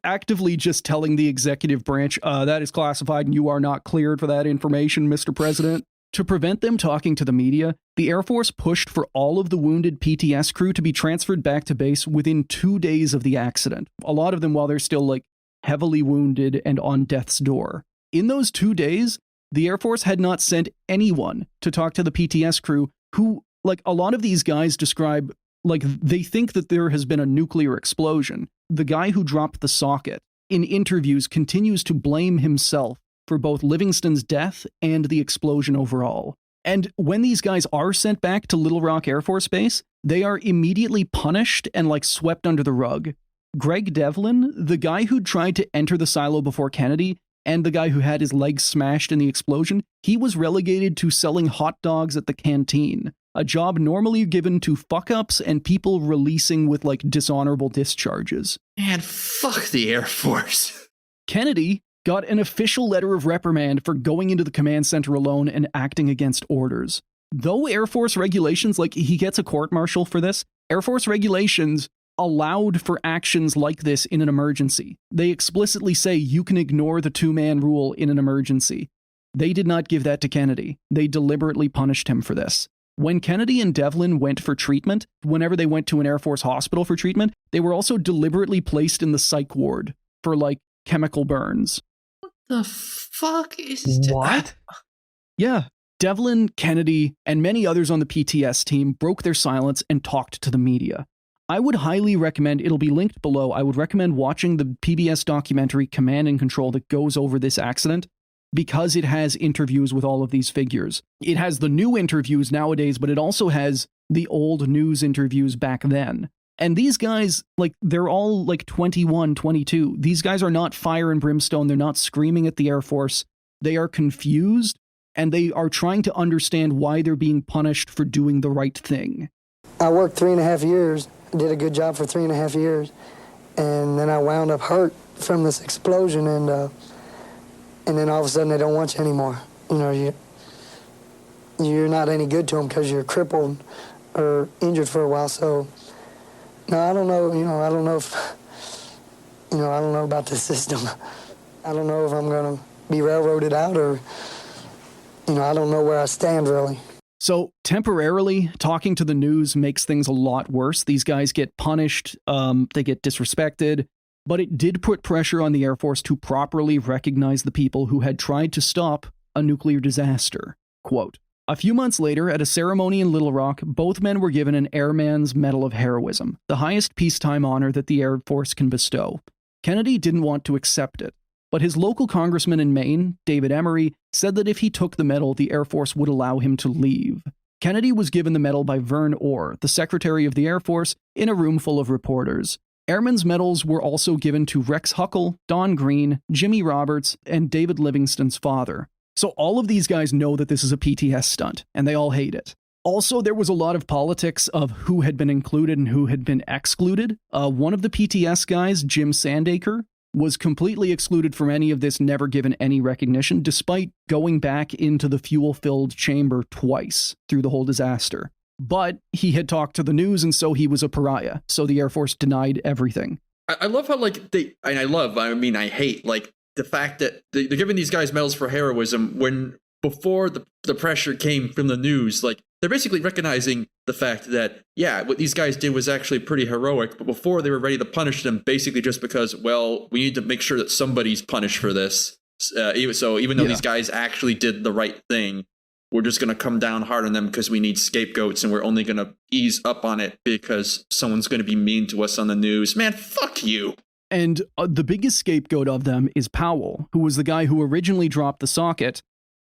actively just telling the executive branch, that is classified and you are not cleared for that information, Mr. President. To prevent them talking to the media, the Air Force pushed for all of the wounded PTS crew to be transferred back to base within 2 days of the accident. A lot of them while they're still heavily wounded and on death's door. In those 2 days, the Air Force had not sent anyone to talk to the PTS crew who, a lot of these guys describe, they think that there has been a nuclear explosion. The guy who dropped the socket in interviews continues to blame himself for both Livingston's death and the explosion overall. And when these guys are sent back to Little Rock Air Force Base, they are immediately punished and swept under the rug. Greg Devlin, the guy who tried to enter the silo before Kennedy, and the guy who had his legs smashed in the explosion, he was relegated to selling hot dogs at the canteen. A job normally given to fuck-ups and people releasing with, dishonorable discharges. Man, fuck the Air Force. Kennedy got an official letter of reprimand for going into the command center alone and acting against orders. Though Air Force regulations, he gets a court-martial for this, Air Force regulations allowed for actions like this in an emergency. They explicitly say you can ignore the two-man rule in an emergency. They did not give that to Kennedy. They deliberately punished him for this. When Kennedy and Devlin went for treatment, whenever they went to an Air Force hospital for treatment, they were also deliberately placed in the psych ward for, chemical burns. What the fuck is that? What? Yeah. Devlin, Kennedy, and many others on the PTS team broke their silence and talked to the media. I would highly recommend, it'll be linked below, I would recommend watching the PBS documentary Command and Control that goes over this accident, because it has interviews with all of these figures. It has the new interviews nowadays, but it also has the old news interviews back then. And these guys, they're all 21, 22. These guys are not fire and brimstone. They're not screaming at the Air Force. They are confused, and they are trying to understand why they're being punished for doing the right thing. I worked 3.5 years, did a good job for 3.5 years, And then I wound up hurt from this explosion, and then all of a sudden they don't want you anymore. You know, you're not any good to them because you're crippled or injured for a while. So, no, I don't know. You know, I don't know if, you know, I don't know about the system. I don't know if I'm going to be railroaded out or, you know, I don't know where I stand really. So temporarily, talking to the news makes things a lot worse. These guys get punished, they get disrespected, but it did put pressure on the Air Force to properly recognize the people who had tried to stop a nuclear disaster. Quote, a few months later, at a ceremony in Little Rock, both men were given an Airman's Medal of Heroism, the highest peacetime honor that the Air Force can bestow. Kennedy didn't want to accept it, but his local congressman in Maine, David Emery, said that if he took the medal, the Air Force would allow him to leave. Kennedy was given the medal by Vern Orr, the Secretary of the Air Force, in a room full of reporters. Airmen's medals were also given to Rex Huckle, Don Green, Jimmy Roberts, and David Livingston's father. So all of these guys know that this is a PTS stunt, and they all hate it. Also, there was a lot of politics of who had been included and who had been excluded. One of the PTS guys, Jim Sandacre, was completely excluded from any of this, never given any recognition, despite going back into the fuel-filled chamber twice through the whole disaster. But he had talked to the news, and so he was a pariah, so the Air Force denied everything. I love how, like, I hate, like, the fact that they're giving these guys medals for heroism when before the pressure came from the news, like, they're basically recognizing the fact that, yeah, what these guys did was actually pretty heroic, but before they were ready to punish them basically just because, well, we need to make sure that somebody's punished for this. Even though these guys actually did the right thing, we're just going to come down hard on them because we need scapegoats, and we're only going to ease up on it because someone's going to be mean to us on the news. Man, fuck you. And the biggest scapegoat of them is Powell, who was the guy who originally dropped the socket.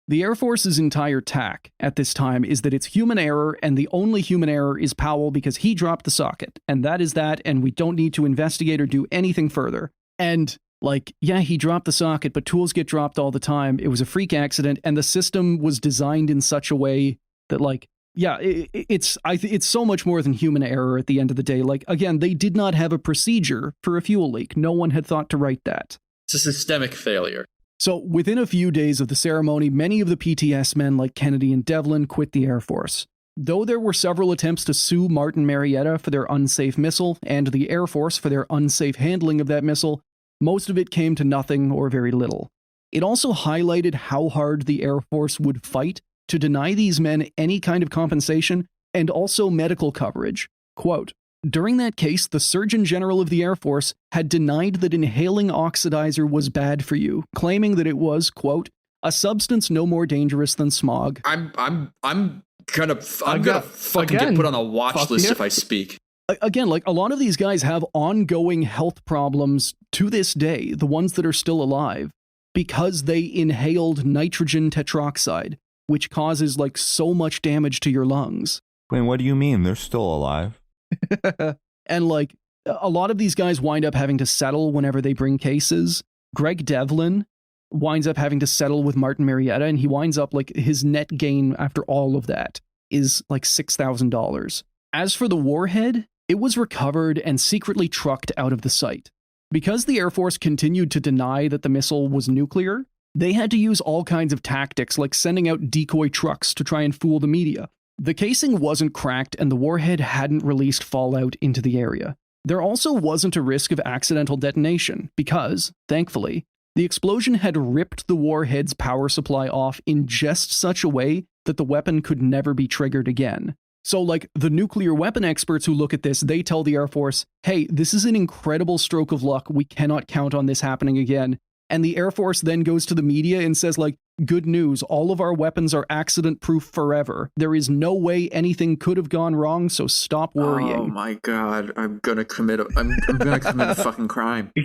The Air Force's entire tack at this time is that it's human error, and the only human error is Powell because he dropped the socket. And that is that, and we don't need to investigate or do anything further. And, like, yeah, he dropped the socket, but tools get dropped all the time. It was a freak accident, and the system was designed in such a way that, like, yeah, it's so much more than human error at the end of the day. Like, again, they did not have a procedure for a fuel leak. No one had thought to write that. It's a systemic failure. So within a few days of the ceremony, many of the PTS men like Kennedy and Devlin quit the Air Force. Though there were several attempts to sue Martin Marietta for their unsafe missile and the Air Force for their unsafe handling of that missile, most of it came to nothing or very little. It also highlighted how hard the Air Force would fight to deny these men any kind of compensation and also medical coverage. Quote, during that case, the Surgeon General of the Air Force had denied that inhaling oxidizer was bad for you, claiming that it was, quote, a substance no more dangerous than smog. I'm gonna fucking get put on a watch list if I speak. Again, like, a lot of these guys have ongoing health problems to this day, the ones that are still alive, because they inhaled nitrogen tetroxide, which causes, like, so much damage to your lungs. Wait, what do you mean? They're still alive? And, like, a lot of these guys wind up having to settle whenever they bring cases. Greg Devlin winds up having to settle with Martin Marietta, and he winds up, like, his net gain after all of that is, like, $6,000. As for the warhead, it was recovered and secretly trucked out of the site. Because the Air Force continued to deny that the missile was nuclear, they had to use all kinds of tactics, like sending out decoy trucks to try and fool the media. The casing wasn't cracked, and the warhead hadn't released fallout into the area. There also wasn't a risk of accidental detonation, because, thankfully, the explosion had ripped the warhead's power supply off in just such a way that the weapon could never be triggered again. So, like, the nuclear weapon experts who look at this, they tell the Air Force, hey, this is an incredible stroke of luck, we cannot count on this happening again. And the Air Force then goes to the media and says, like, good news, all of our weapons are accident-proof forever. There is no way anything could have gone wrong, so stop worrying. Oh my god, I'm gonna commit a fucking crime. It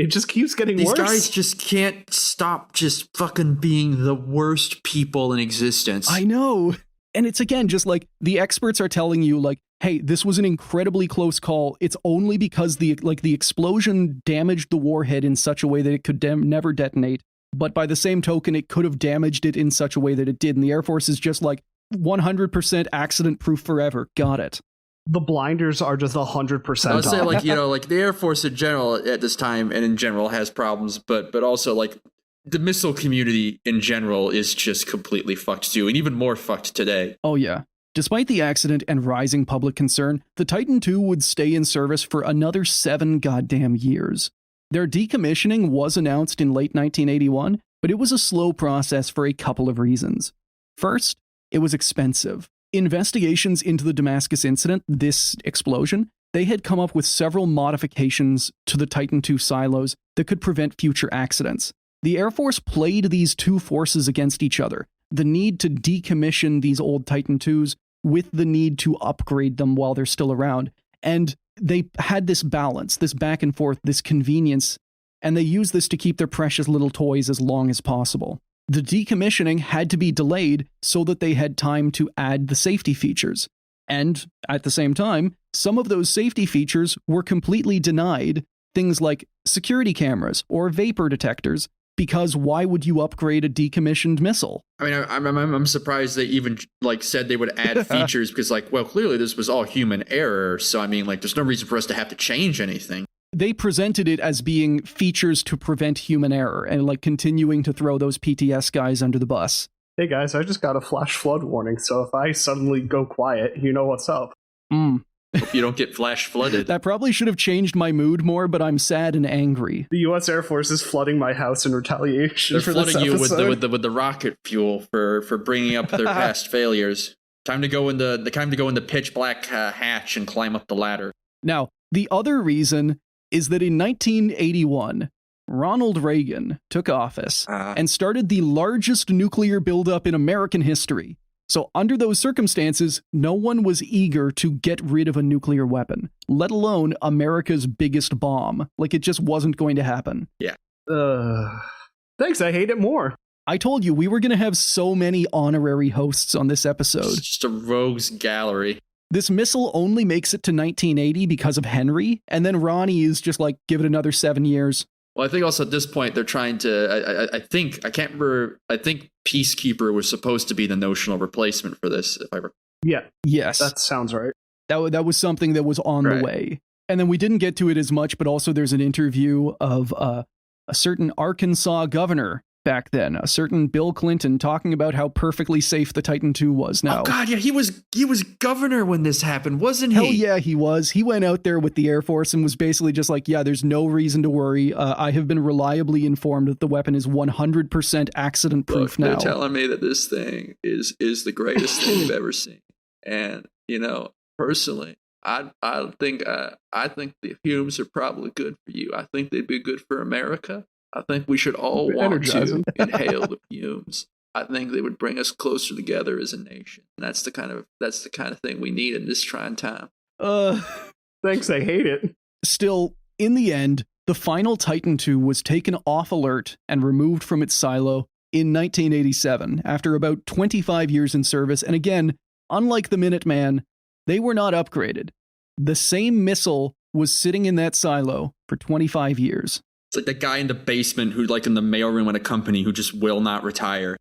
just keeps getting These worse. These guys just can't stop just fucking being the worst people in existence. I know. And it's, again, just like, the experts are telling you, like, hey, this was an incredibly close call. It's only because the explosion damaged the warhead in such a way that it could never detonate. But by the same token, it could have damaged it in such a way that it did. And the Air Force is just like, 100% accident-proof forever. Got it. The blinders are just 100% I would say, off. like, you know, like the Air Force in general at this time and in general has problems, but also like the missile community in general is just completely fucked too, and even more fucked today. Oh yeah. Despite the accident and rising public concern, the Titan II would stay in service for another 7 goddamn years. Their decommissioning was announced in late 1981, but it was a slow process for a couple of reasons. First, it was expensive. Investigations into the Damascus incident, this explosion, they had come up with several modifications to the Titan II silos that could prevent future accidents. The Air Force played these two forces against each other, the need to decommission these old Titan IIs with the need to upgrade them while they're still around. And they had this balance, this back and forth, this convenience, and they used this to keep their precious little toys as long as possible. The decommissioning had to be delayed so that they had time to add the safety features. And at the same time, some of those safety features were completely denied, things like security cameras or vapor detectors, because why would you upgrade a decommissioned missile? I mean, I'm surprised they even like said they would add features because, like, well, clearly this was all human error. So I mean, like, there's no reason for us to have to change anything. They presented it as being features to prevent human error and like continuing to throw those PTS guys under the bus. Hey guys, I just got a flash flood warning, so if I suddenly go quiet, you know what's up. Hope you don't get flash flooded. That probably should have changed my mood more, but I'm sad and angry. The U.S. Air Force is flooding my house in retaliation. They're for flooding this you episode. with the rocket fuel for bringing up their past failures. Time to go in the pitch black hatch and climb up the ladder. Now, the other reason is that in 1981, Ronald Reagan took office and started the largest nuclear buildup in American history. So under those circumstances, no one was eager to get rid of a nuclear weapon, let alone America's biggest bomb. Like, it just wasn't going to happen. Yeah. Thanks, I hate it more. I told you we were going to have so many honorary hosts on this episode. It's just a rogues gallery. This missile only makes it to 1980 because of Henry, and then Ronnie is just like, give it another 7 years. Well, I think also at this point they're trying to. I think Peacekeeper was supposed to be the notional replacement for this. If I recall. Yeah. Yes. That sounds right. That was something that was on the way. And then we didn't get to it as much, but also there's an interview of a certain Arkansas governor back then, a certain Bill Clinton, talking about how perfectly safe the Titan II was now. Oh God, yeah, he was governor when this happened, wasn't he? Hell yeah, he was. He went out there with the Air Force and was basically just like, yeah, there's no reason to worry. I have been reliably informed that the weapon is 100% accident proof now. They're telling me that this thing is the greatest thing you've ever seen. And, you know, personally, I think the fumes are probably good for you. I think they'd be good for America. I think we should all want to inhale the fumes. I think they would bring us closer together as a nation. And that's the kind of thing we need in this trying time. Thanks, I hate it. Still, in the end, the final Titan II was taken off alert and removed from its silo in 1987 after about 25 years in service. And again, unlike the Minuteman, they were not upgraded. The same missile was sitting in that silo for 25 years. It's like the guy in the basement who, like, in the mailroom at a company who just will not retire.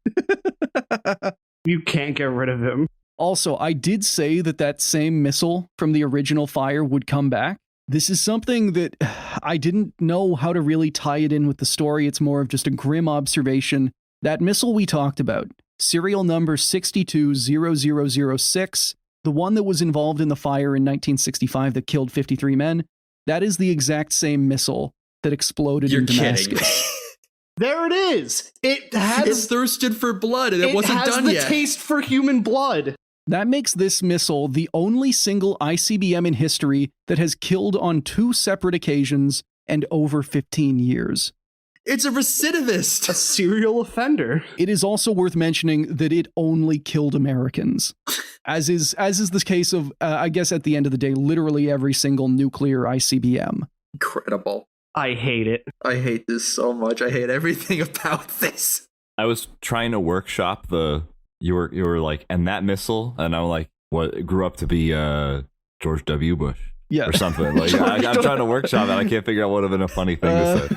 You can't get rid of him. Also, I did say that same missile from the original fire would come back. This is something that I didn't know how to really tie it in with the story. It's more of just a grim observation. That missile we talked about, serial number 620006, the one that was involved in the fire in 1965 that killed 53 men, that is the exact same missile that exploded in Damascus. Kidding. There it is. It thirsted for blood, and it wasn't done yet. It has the taste for human blood. That makes this missile the only single ICBM in history that has killed on 2 separate occasions and over 15 years. It's a recidivist. A serial offender. It is also worth mentioning that it only killed Americans. as is the case of, I guess at the end of the day, literally every single nuclear ICBM. Incredible. I hate it. I hate this so much. I hate everything about this. I was trying to workshop you were like, and that missile, and I'm like, what, it grew up to be George W. Bush, or something. Like I'm trying to workshop that. I can't figure out what would have been a funny thing to say.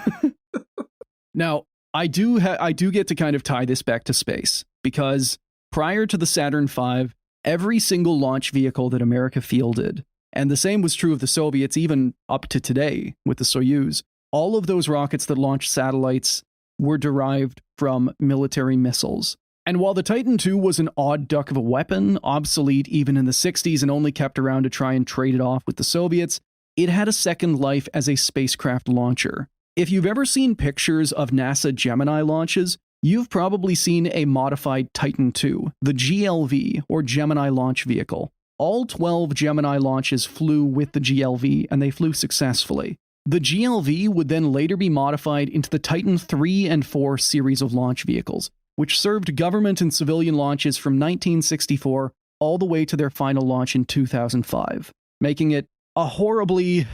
Now, I do get to kind of tie this back to space, because prior to the Saturn V, every single launch vehicle that America fielded And the same was true of the Soviets, even up to today with the Soyuz. All of those rockets that launched satellites were derived from military missiles. And while the Titan II was an odd duck of a weapon, obsolete even in the 60s and only kept around to try and trade it off with the Soviets, it had a second life as a spacecraft launcher. If you've ever seen pictures of NASA Gemini launches, you've probably seen a modified Titan II, the GLV, or Gemini Launch Vehicle. All 12 Gemini launches flew with the GLV, and they flew successfully. The GLV would then later be modified into the Titan III and IV series of launch vehicles, which served government and civilian launches from 1964 all the way to their final launch in 2005, making it a horribly,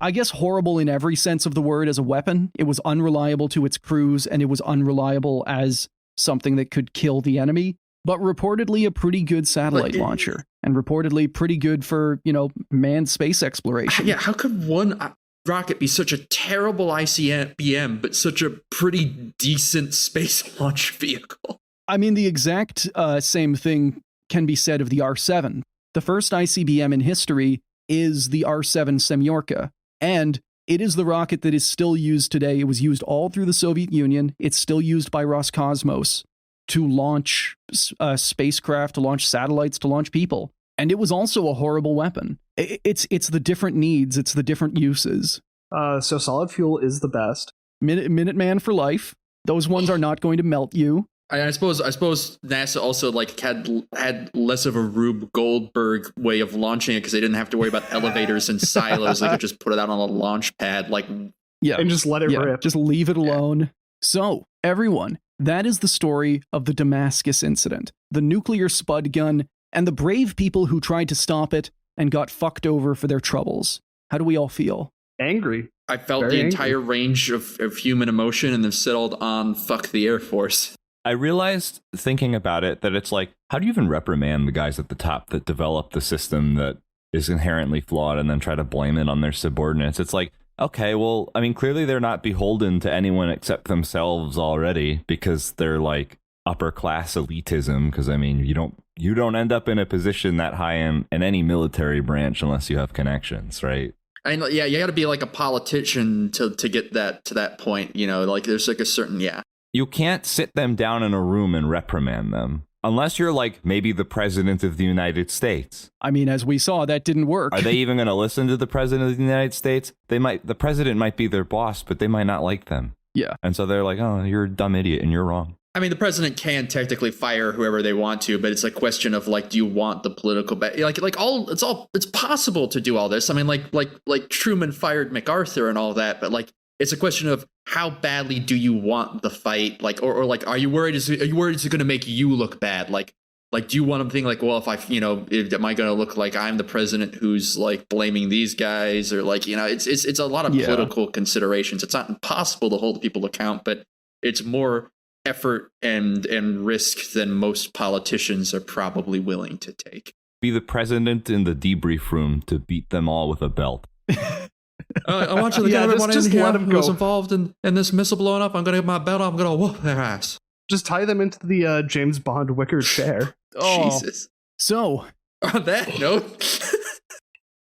I guess horrible in every sense of the word as a weapon. It was unreliable to its crews, and it was unreliable as something that could kill the enemy, but reportedly a pretty good satellite launcher, and reportedly pretty good for, manned space exploration. Yeah, how could one rocket be such a terrible ICBM, but such a pretty decent space launch vehicle? I mean, the exact same thing can be said of the R-7. The first ICBM in history is the R-7 Semyorka, and it is the rocket that is still used today. It was used all through the Soviet Union. It's still used by Roscosmos to launch spacecraft, to launch satellites, to launch people. And it was also a horrible weapon. It's the different needs, it's the different uses. So solid fuel is the best. Minuteman for life. Those ones are not going to melt you. I suppose NASA also had less of a Rube Goldberg way of launching it because they didn't have to worry about elevators and silos. They could just put it out on a launch pad, and just let it rip. Just leave it alone. Yeah. So, everyone, that is the story of the Damascus incident, the nuclear spud gun, and the brave people who tried to stop it and got fucked over for their troubles. How do we all feel? Angry. I felt the entire range of human emotion and then settled on fuck the Air Force. I realized, thinking about it, that it's like, how do you even reprimand the guys at the top that developed the system that is inherently flawed and then try to blame it on their subordinates? It's like, okay, well, I mean, clearly they're not beholden to anyone except themselves already because they're like upper class elitism. Because I mean, you don't end up in a position that high in any military branch unless you have connections, right? And yeah, you got to be like a politician to get that to that point. There's like a certain You can't sit them down in a room and reprimand them. Unless you're like maybe the president of the United States. I mean, as we saw, that didn't work. Are they even going to listen to the president of the United States? The president might be their boss, but they might not like them. Yeah. And so they're like, oh, you're a dumb idiot and you're wrong. I mean, the president can technically fire whoever they want to, but it's a question of do you want the political it's possible to do all this. I mean, like Truman fired MacArthur and all that, but it's a question of how badly do you want the fight? Are you worried? Is it going to make you look bad? Do you want to think well, if am I going to look like I'm the president who's blaming these guys or it's a lot of political considerations. It's not impossible to hold people account, but it's more effort and risk than most politicians are probably willing to take. Be the president in the debrief room to beat them all with a belt. I want you to get everyone in here who's involved in this missile blowing up. I'm going to get my belt. I'm going to whoop their ass. Just tie them into the James Bond wicker chair. Jesus. So, on that note,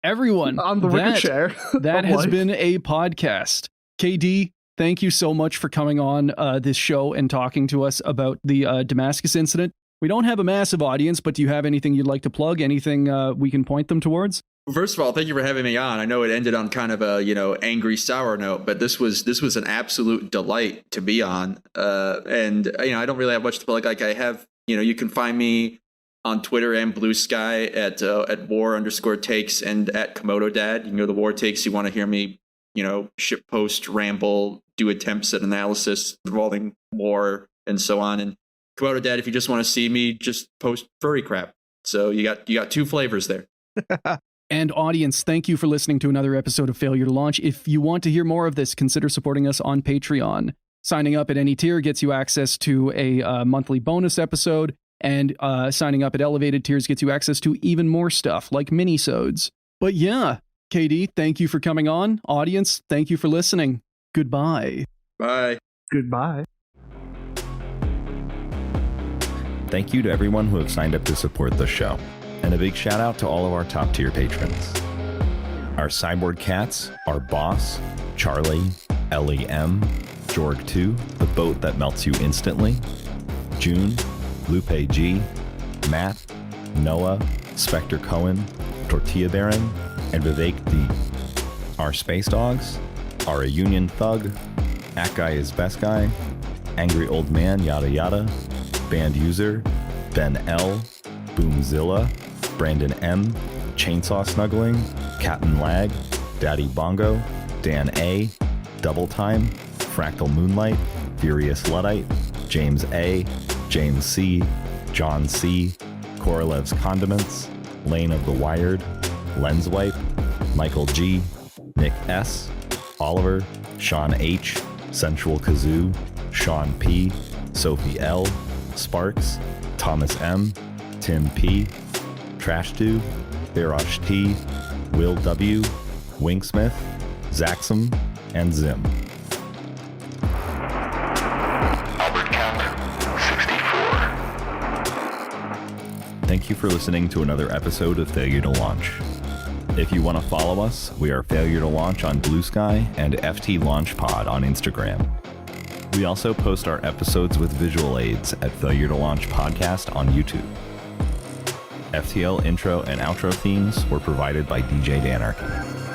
everyone, on the wicker chair. That has been a podcast. KD, thank you so much for coming on this show and talking to us about the Damascus incident. We don't have a massive audience, but do you have anything you'd like to plug? Anything we can point them towards? First of all, thank you for having me on. I know it ended on kind of a angry, sour note, but this was an absolute delight to be on. And I don't really have much to plug. I have you can find me on Twitter and Blue Sky at war_takes and at Komodo Dad. You can go to War Takes. You want to hear me ship post, ramble, do attempts at analysis involving war and so on. And Komodo Dad, if you just want to see me, just post furry crap. So you got two flavors there. And audience, thank you for listening to another episode of Failure to Launch. If you want to hear more of this, consider supporting us on Patreon. Signing up at any tier gets you access to a monthly bonus episode, and signing up at elevated tiers gets you access to even more stuff, like minisodes. But yeah, KD, thank you for coming on. Audience, thank you for listening. Goodbye. Bye. Goodbye. Thank you to everyone who have signed up to support the show. And a big shout out to all of our top tier patrons. Our cyborg cats are Boss, Charlie, Ellie M, Jorg 2, the boat that melts you instantly, June, Lupe G, Matt, Noah, Spectre Cohen, Tortilla Baron, and Vivek D. Our space dogs are a Union Thug, That Guy is Best Guy, Angry Old Man Yada Yada, Band User, Ben L, Boomzilla, Brandon M, Chainsaw Snuggling, Captain Lag, Daddy Bongo, Dan A, Double Time, Fractal Moonlight, Furious Luddite, James A, James C, John C, Korolev's Condiments, Lane of the Wired, Lens Wipe, Michael G, Nick S, Oliver, Sean H, Sensual Kazoo, Sean P, Sophie L, Sparks, Thomas M, Tim P, Trash Do, Barash T, Will W, Winksmith, Zaxum, and Zim. Albert Cap, 64. Thank you for listening to another episode of Failure to Launch. If you want to follow us, we are Failure to Launch on Blue Sky and FT Launch Pod on Instagram. We also post our episodes with visual aids at Failure to Launch Podcast on YouTube. FTL intro and outro themes were provided by DJ Danarchy.